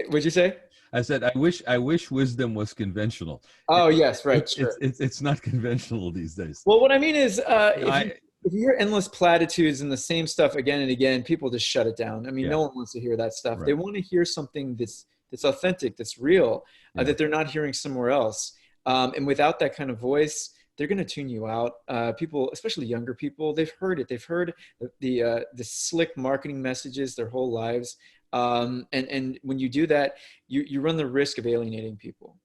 Speaker 2: What'd you say?
Speaker 1: I said, I wish wisdom was conventional.
Speaker 2: Oh, yes, right. Sure.
Speaker 1: It's not conventional these days.
Speaker 2: Well, what I mean is, if you hear endless platitudes and the same stuff again and again, people just shut it down. I mean, no one wants to hear that stuff. Right. They want to hear something that's authentic, that's real, that they're not hearing somewhere else. And without that kind of voice, they're going to tune you out. People, especially younger people, they've heard it. They've heard the slick marketing messages their whole lives. And when you do that, you run the risk of alienating people.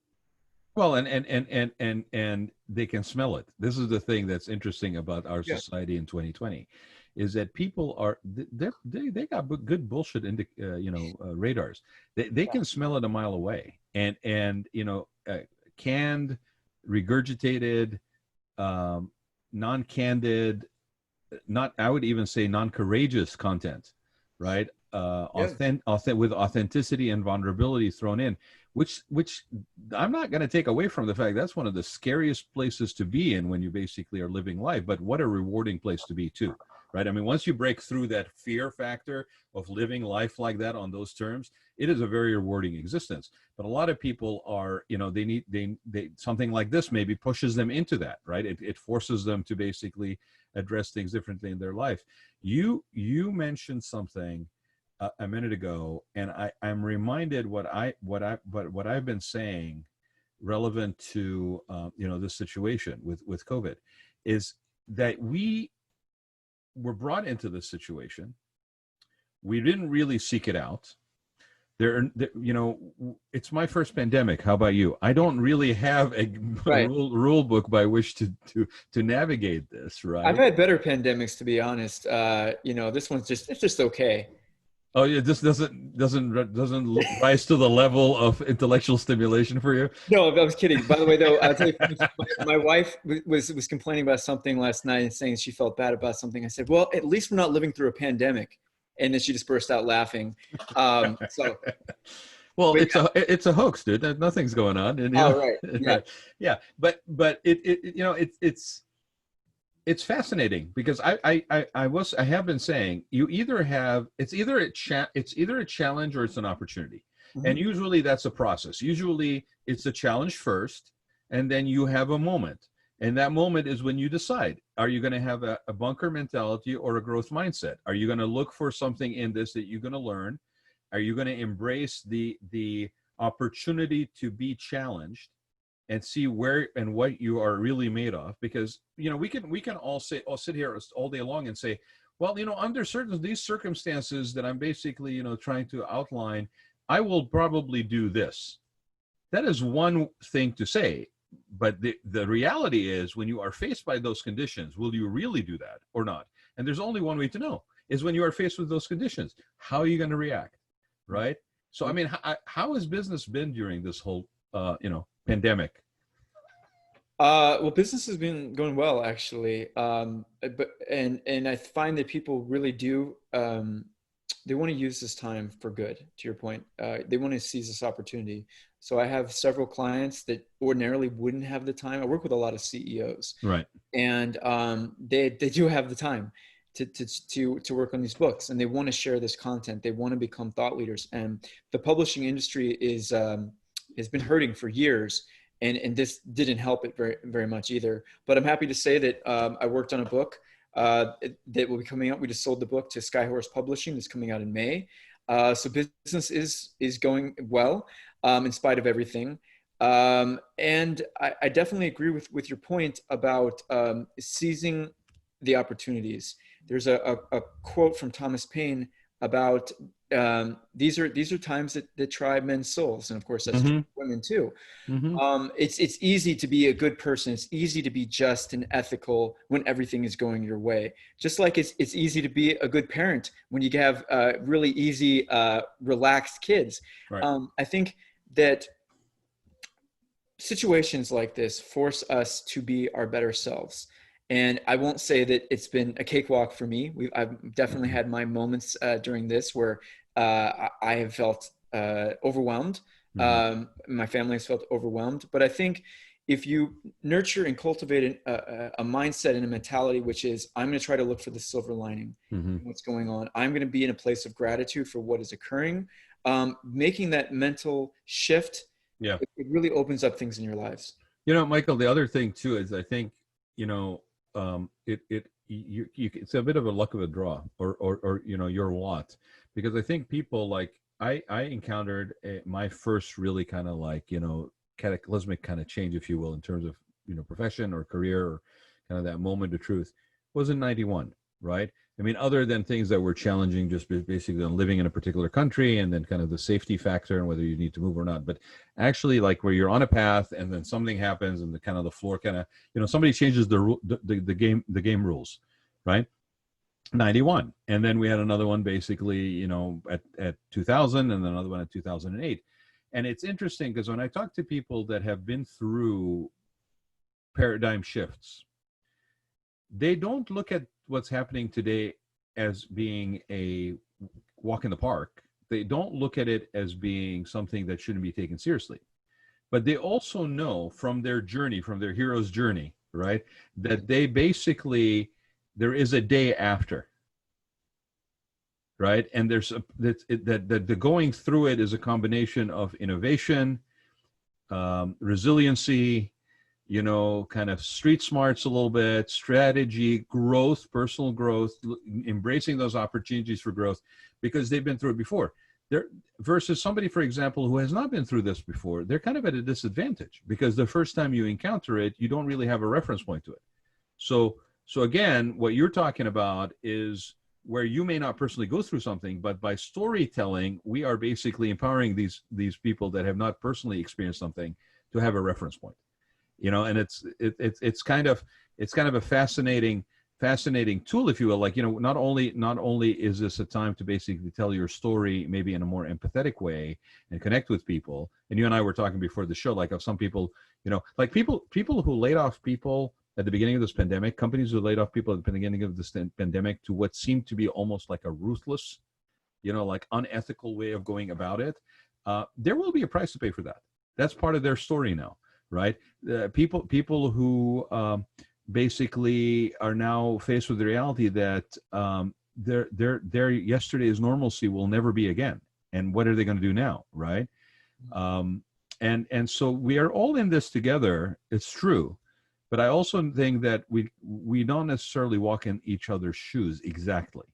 Speaker 1: Well, and they can smell it. This is the thing that's interesting about our society in 2020, is that people are they got good bullshit radars. They can smell it a mile away, and canned, regurgitated, non-candid, I would even say non-courageous content, right? With authenticity and vulnerability thrown in, which I'm not going to take away from the fact that's one of the scariest places to be in when you basically are living life, but what a rewarding place to be too, right? I mean, once you break through that fear factor of living life like that on those terms, it is a very rewarding existence. But a lot of people are, they something like this maybe pushes them into that, right? It forces them to basically address things differently in their life. You mentioned something a minute ago, and I'm reminded what I've been saying relevant to this situation with COVID, is that we were brought into this situation. We didn't really seek it out. It's my first pandemic. How about you? I don't really have a rule book by which to navigate this, right?
Speaker 2: I've had better pandemics, to be honest. This one's just okay.
Speaker 1: Oh, yeah, this doesn't rise to the level of intellectual stimulation for you?
Speaker 2: No, I was kidding. By the way, though, I'll tell you, my wife was complaining about something last night and saying she felt bad about something. I said, well, at least we're not living through a pandemic. And then she just burst out laughing. Well,
Speaker 1: it's a hoax, dude. Nothing's going on. And,
Speaker 2: right. Yeah.
Speaker 1: Yeah. But it's fascinating because I have been saying it's either a challenge or it's an opportunity. Mm-hmm. And usually that's a process. Usually it's a challenge first, and then you have a moment. And that moment is when you decide, are you going to have a bunker mentality or a growth mindset? Are you going to look for something in this that you're going to learn? Are you going to embrace the opportunity to be challenged and see where and what you are really made of. Because, you know, we can all say, I'll sit here all day long and say, well, you know, under certain these circumstances that I'm basically, you know, trying to outline, I will probably do this. That is one thing to say, but the reality is, when you are faced by those conditions, will you really do that or not? And there's only one way to know, is when you are faced with those conditions, how are you going to react, right? So, I mean, how has business been during this whole, you know, pandemic?
Speaker 2: Well, business has been going well, actually. And I find that people really do, they want to use this time for good, to your point. They want to seize this opportunity. So I have several clients that ordinarily wouldn't have the time. I work with a lot of CEOs,
Speaker 1: Right.
Speaker 2: and they do have the time to work on these books, and they want to share this content. They want to become thought leaders, and the publishing industry is has been hurting for years, and this didn't help it very much either. But I'm happy to say that I worked on a book that will be coming out. We just sold the book to Skyhorse Publishing. It's coming out in May. So business is going well in spite of everything. And I definitely agree with your point about seizing the opportunities. There's a quote from Thomas Paine about these are times that try men's souls, and of course that's true for women too. It's easy to be a good person. It's easy to be just and ethical when everything is going your way. Just like it's easy to be a good parent when you have really easy, relaxed kids.
Speaker 1: Right.
Speaker 2: I think that situations like this force us to be our better selves. And I won't say that it's been a cakewalk for me. I've definitely had my moments during this where I have felt overwhelmed. My family has felt overwhelmed. But I think if you nurture and cultivate a mindset and a mentality, which is, I'm going to try to look for the silver lining in what's going on. I'm going to be in a place of gratitude for what is occurring. Making that mental shift, it really opens up things in your lives.
Speaker 1: You know, Michael, the other thing too is, I think, you know, it's a bit of a luck of a draw, or you know, your lot, because I think people, like I encountered my first really kind of like, you know, cataclysmic kind of change, if you will, in terms of, you know, profession or career, or kind of that moment of truth, was in 91, right? I mean, other than things that were challenging, just basically on living in a particular country, and then kind of the safety factor and whether you need to move or not. But actually, like, where you're on a path and then something happens and the kind of the floor kind of, you know, somebody changes the game rules, right? 91. And then we had another one basically, you know, at 2000, and then another one at 2008. And it's interesting because when I talk to people that have been through paradigm shifts, they don't look at what's happening today as being a walk in the park. They don't look at it as being something that shouldn't be taken seriously. But they also know from their journey, from their hero's journey, right, that they basically, there is a day after, right? And there's that the going through it is a combination of innovation, resiliency, you know, kind of street smarts a little bit, strategy, growth, personal growth, embracing those opportunities for growth, because they've been through it before. They're, versus somebody, for example, who has not been through this before, they're kind of at a disadvantage, because the first time you encounter it, you don't really have a reference point to it. So again, what you're talking about is where you may not personally go through something, but by storytelling, we are basically empowering these people that have not personally experienced something to have a reference point. You know, and it's kind of a fascinating tool, if you will. Like, you know, not only is this a time to basically tell your story maybe in a more empathetic way and connect with people. And you and I were talking before the show, like, of some people, you know, like people who laid off people at the beginning of this pandemic, companies who laid off people at the beginning of this pandemic, to what seemed to be almost like a ruthless, you know, like unethical way of going about it. There will be a price to pay for that. That's part of their story now. Right? People who basically are now faced with the reality that their yesterday's normalcy will never be again. And what are they going to do now? Right? And so we are all in this together. It's true. But I also think that we don't necessarily walk in each other's shoes exactly.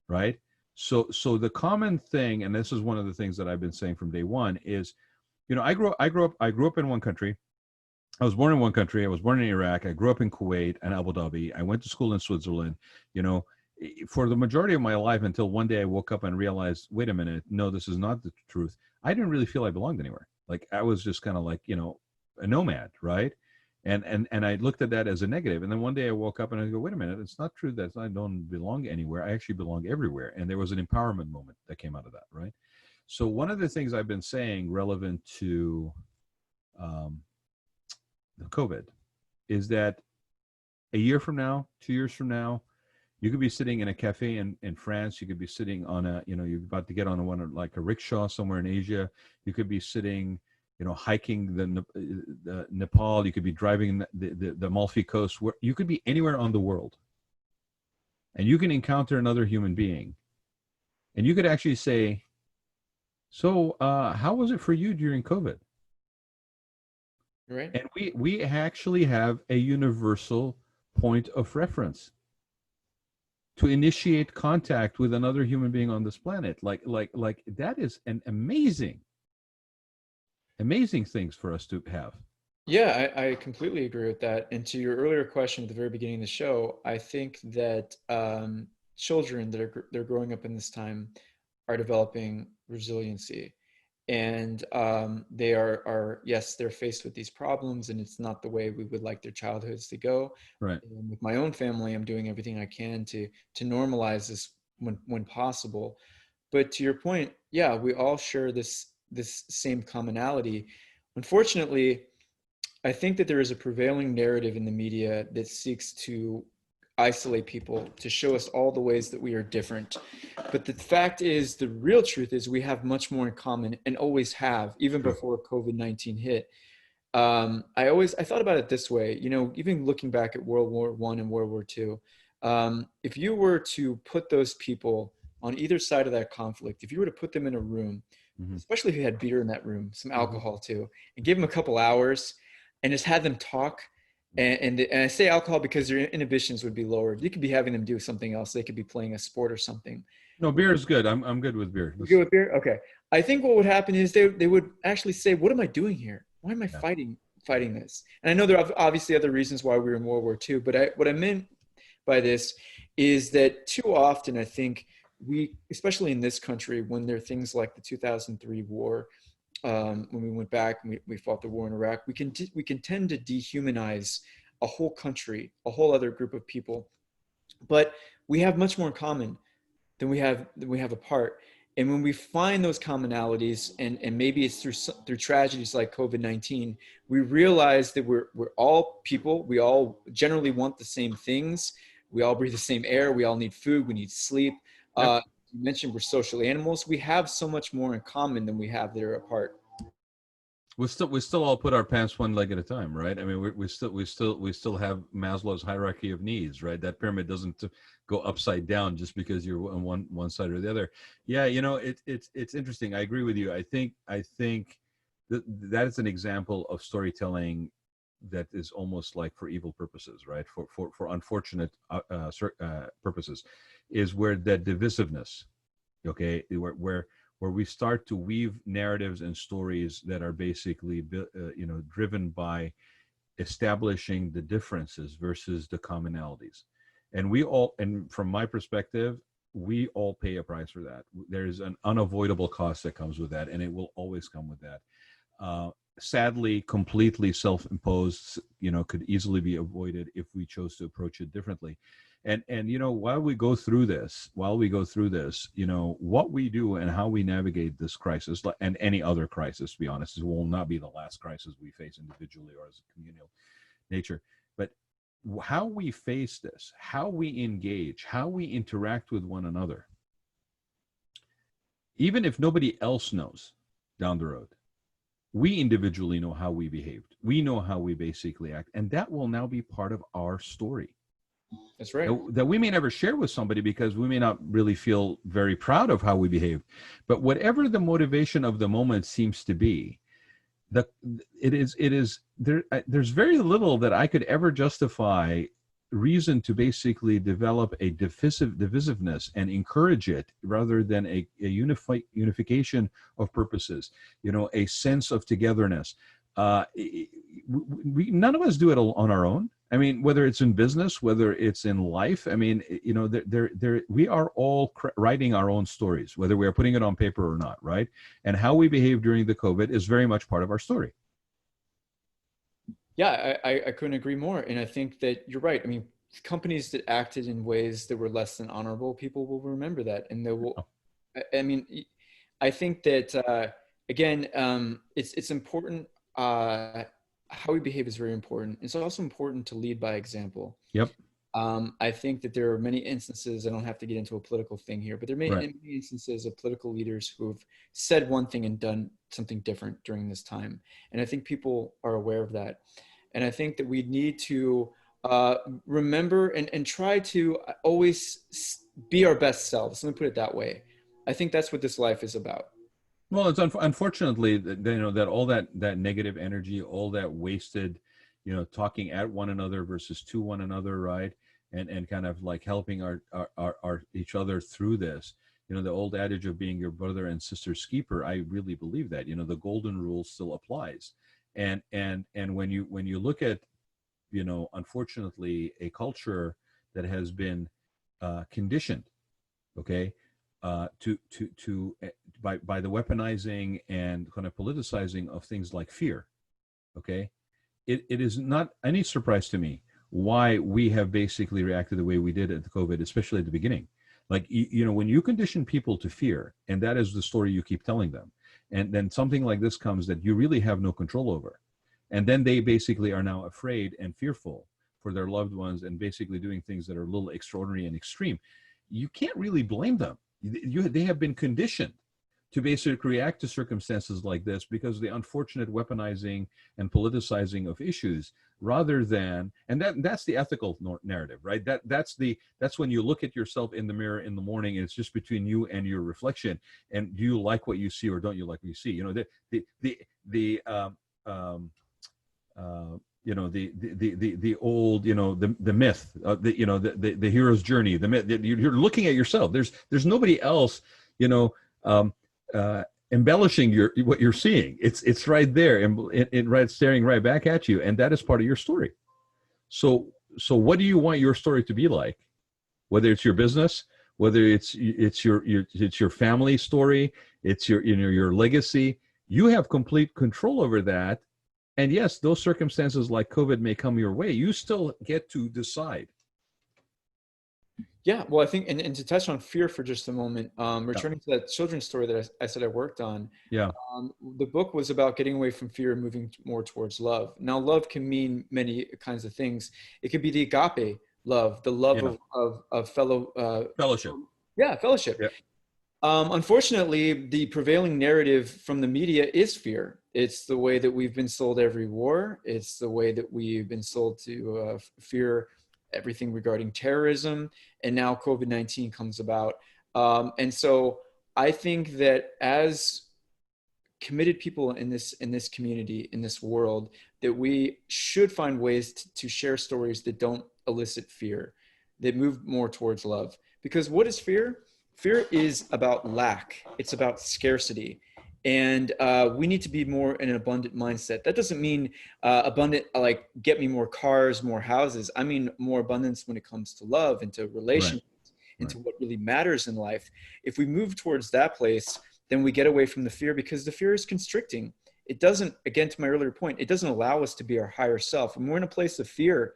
Speaker 1: Right? So the common thing, and this is one of the things that I've been saying from day one, is I grew up in one country. I was born in one country. I was born in Iraq. I grew up in Kuwait and Abu Dhabi. I went to school in Switzerland. You know, for the majority of my life, until one day I woke up and realized, wait a minute, no, this is not the truth. I didn't really feel I belonged anywhere. Like I was just kind of like, a nomad, right? And I looked at that as a negative. And then one day I woke up and I go, wait a minute, it's not true that I don't belong anywhere. I actually belong everywhere. And there was an empowerment moment that came out of that, right? So one of the things I've been saying relevant to the COVID is that a year from now, 2 years from now, you could be sitting in a cafe in France. You could be sitting on you're about to get on like a rickshaw somewhere in Asia. You could be sitting, hiking the Nepal. You could be driving the Amalfi Coast. Where you could be anywhere on the world, and you can encounter another human being, and you could actually say, "So, how was it for you during COVID?"
Speaker 2: Right.
Speaker 1: And we actually have a universal point of reference to initiate contact with another human being on this planet. Like that is an amazing things for us to have.
Speaker 2: Yeah, I completely agree with that. And to your earlier question at the very beginning of the show, I think that children they're growing up in this time are developing resiliency, and they are yes, they're faced with these problems, and it's not the way we would like their childhoods to go.
Speaker 1: Right.
Speaker 2: And with my own family, I'm doing everything I can to normalize this when possible. But to your point, yeah, we all share this same commonality. Unfortunately, I think that there is a prevailing narrative in the media that seeks to isolate people, to show us all the ways that we are different. But the fact is, the real truth is we have much more in common, and always have, even before COVID-19 hit. I thought about it this way, even looking back at World War I and World War II, if you were to put those people on either side of that conflict, if you were to put them in a room, especially if you had beer in that room, some alcohol too, and give them a couple hours and just had them talk, and I say alcohol because their inhibitions would be lowered. You could be having them do something else. They could be playing a sport or something.
Speaker 1: No, beer is good. I'm good with beer.
Speaker 2: You good with beer? Okay. I think what would happen is they would actually say, what am I doing here? Why am I fighting this? And I know there are obviously other reasons why we were in World War II, but what I meant by this is that too often I think we, especially in this country, when there are things like the 2003 war, when we went back and we fought the war in Iraq, we can tend to dehumanize a whole country, a whole other group of people. But we have much more in common than we have apart. And when we find those commonalities, and maybe it's through tragedies like COVID-19, we realize that we're all people. We all generally want the same things. We all breathe the same air. We all need food. We need sleep.
Speaker 1: Yep.
Speaker 2: You mentioned we're social animals. We have so much more in common than we have that are apart.
Speaker 1: We still all put our pants one leg at a time, right? I mean, we still have Maslow's hierarchy of needs, right? That pyramid doesn't go upside down just because you're on one side or the other. Yeah, it's interesting. I agree with you. I think that is an example of storytelling that is almost like for evil purposes, right? For unfortunate purposes, is where that divisiveness, okay, where we start to weave narratives and stories that are basically, driven by establishing the differences versus the commonalities. And from my perspective, we all pay a price for that. There's an unavoidable cost that comes with that, and it will always come with that. Sadly, completely self-imposed, could easily be avoided if we chose to approach it differently. And while we go through this, what we do and how we navigate this crisis, and any other crisis, to be honest, it will not be the last crisis we face individually or as a communal nature. But how we face this, how we engage, how we interact with one another, even if nobody else knows down the road, we individually know how we behaved. We know how we basically act. And that will now be part of our story.
Speaker 2: That's right.
Speaker 1: That we may never share with somebody because we may not really feel very proud of how we behaved. But whatever the motivation of the moment seems to be, there's very little that I could ever justify reason to basically develop a divisiveness and encourage it rather than a unification of purposes, a sense of togetherness. None of us do it on our own. I mean, whether it's in business, whether it's in life, I mean, we are all writing our own stories, whether we are putting it on paper or not, right? And how we behave during the COVID is very much part of our story.
Speaker 2: Yeah, I couldn't agree more. And I think that you're right. I mean, companies that acted in ways that were less than honorable, people will remember that. And they will, I mean, I think that, again, it's important. How we behave is very important. It's also important to lead by example.
Speaker 1: Yep.
Speaker 2: I think that there are many instances, I don't have to get into a political thing here, but there are many instances of political leaders who've said one thing and done something different during this time. And I think people are aware of that. And I think that we need to remember and try to always be our best selves. Let me put it that way. I think that's what this life is about.
Speaker 1: Well, it's unfortunately that, that all that negative energy, all that wasted, talking at one another versus to one another, right? And kind of like helping our each other through this. The old adage of being your brother and sister's keeper, I really believe that. The golden rule still applies. And when you look at, unfortunately, a culture that has been conditioned, okay, by the weaponizing and kind of politicizing of things like fear, okay, it is not any surprise to me why we have basically reacted the way we did at the COVID, especially at the beginning. Like, when you condition people to fear, and that is the story you keep telling them, and then something like this comes that you really have no control over, and then they basically are now afraid and fearful for their loved ones and basically doing things that are a little extraordinary and extreme. You can't really blame them. They have been conditioned to basically react to circumstances like this because of the unfortunate weaponizing and politicizing of issues, rather than, and that's the ethical narrative, right? That's when you look at yourself in the mirror in the morning and it's just between you and your reflection, and do you like what you see or don't you like what you see? The old, the myth, the hero's journey, the myth. You're looking at yourself. There's nobody else, embellishing what you're seeing. It's right there and right staring right back at you, and that is part of your story. So what do you want your story to be like? Whether it's your business, whether it's your family story, it's your legacy, you have complete control over that. And yes, those circumstances like COVID may come your way. You still get to decide.
Speaker 2: Yeah, well, I think, and to touch on fear for just a moment, returning to that children's story that I said I worked on.
Speaker 1: Yeah.
Speaker 2: The book was about getting away from fear and moving more towards love. Now, love can mean many kinds of things. It could be the agape love, the love of fellow
Speaker 1: fellowship.
Speaker 2: Yeah, fellowship.
Speaker 1: Yeah.
Speaker 2: Unfortunately, the prevailing narrative from the media is fear. It's the way that we've been sold every war. It's the way that we've been sold to fear everything regarding terrorism. And now COVID-19 comes about. And so I think that as committed people in this community, in this world, that we should find ways to share stories that don't elicit fear, that move more towards love. Because what is fear? Fear is about lack. It's about scarcity. And we need to be more in an abundant mindset. That doesn't mean abundant, like get me more cars, more houses. I mean more abundance when it comes to love and to relationships and to what really matters in life. If we move towards that place, then we get away from the fear, because the fear is constricting. It doesn't, again, to my earlier point, it doesn't allow us to be our higher self. When we're in a place of fear,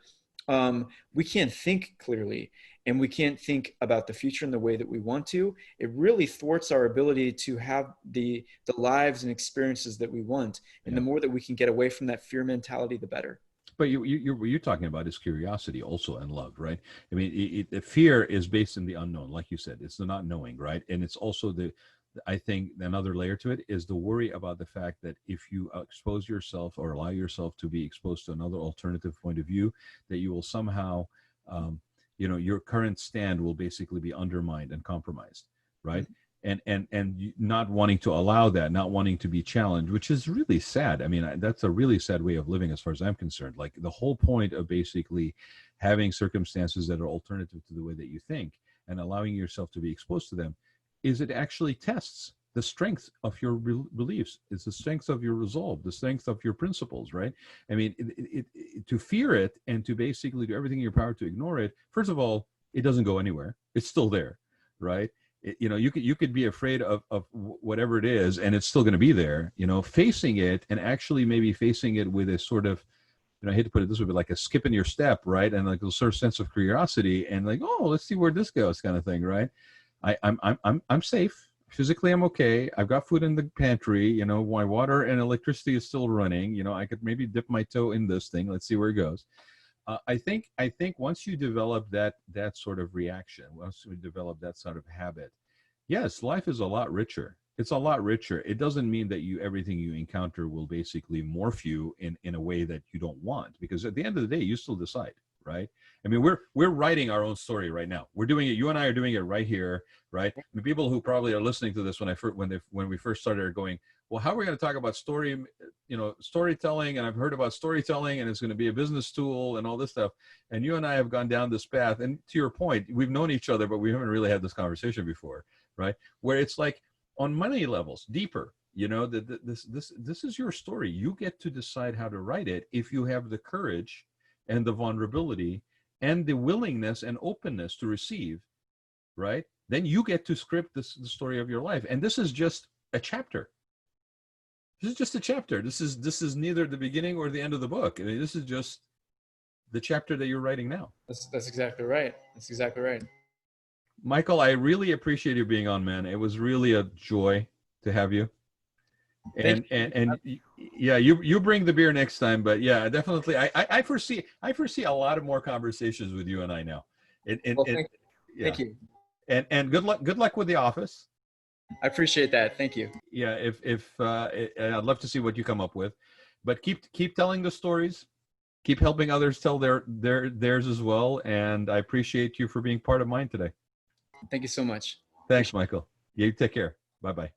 Speaker 2: we can't think clearly. And we can't think about the future in the way that we want to. It really thwarts our ability to have the lives and experiences that we want. And the more that we can get away from that fear mentality, the better.
Speaker 1: But what you're talking about is curiosity also, and love, right? I mean, fear is based in the unknown, like you said. It's the not knowing, right? And it's also I think another layer to it is the worry about the fact that if you expose yourself or allow yourself to be exposed to another alternative point of view, that you will somehow your current stand will basically be undermined and compromised, right? and not wanting to allow that, not wanting to be challenged, which is really sad. I mean, that's a really sad way of living as far as I'm concerned. Like, the whole point of basically having circumstances that are alternative to the way that you think and allowing yourself to be exposed to them is it actually tests the strength of your beliefs. It's the strength of your resolve, the strength of your principles, right? I mean, to fear it and to basically do everything in your power to ignore it, first of all, it doesn't go anywhere. It's still there, right? You could be afraid of whatever it is, and it's still going to be there. Facing it, and actually maybe facing it with a sort of, I hate to put it this way, but like a skip in your step, right? And like a sort of sense of curiosity, and like, oh, let's see where this goes, kind of thing, right? I'm safe. Physically, I'm okay. I've got food in the pantry. My water and electricity is still running. I could maybe dip my toe in this thing. Let's see where it goes. I think once you develop that sort of reaction, once you develop that sort of habit, yes, life is a lot richer. It's a lot richer. It doesn't mean that everything you encounter will basically morph you in a way that you don't want, because at the end of the day, you still decide, right? I mean, we're writing our own story right now. We're doing it. You and I are doing it right here, right? The people who probably are listening to this when we first started are going, well, how are we going to talk about storytelling? And I've heard about storytelling, and it's going to be a business tool and all this stuff. And you and I have gone down this path. And to your point, we've known each other, but we haven't really had this conversation before, right? Where it's like on many levels, deeper. This is your story. You get to decide how to write it if you have the courage and the vulnerability and the willingness and openness to receive, right? Then you get to script the story of your life. And this is just a chapter. This is just a chapter. This is neither the beginning or the end of the book. I mean, this is just the chapter that you're writing now.
Speaker 2: That's exactly right. That's exactly right.
Speaker 1: Michael, I really appreciate you being on, man. It was really a joy to have you. And yeah, you bring the beer next time, but yeah, definitely. I foresee a lot of more conversations with you and I now.
Speaker 2: Thank you.
Speaker 1: And good luck with the office.
Speaker 2: I appreciate that. Thank you.
Speaker 1: Yeah, I'd love to see what you come up with, but keep telling the stories, keep helping others tell theirs as well. And I appreciate you for being part of mine today.
Speaker 2: Thank you so much.
Speaker 1: Thanks, Michael. You take care. Bye-bye.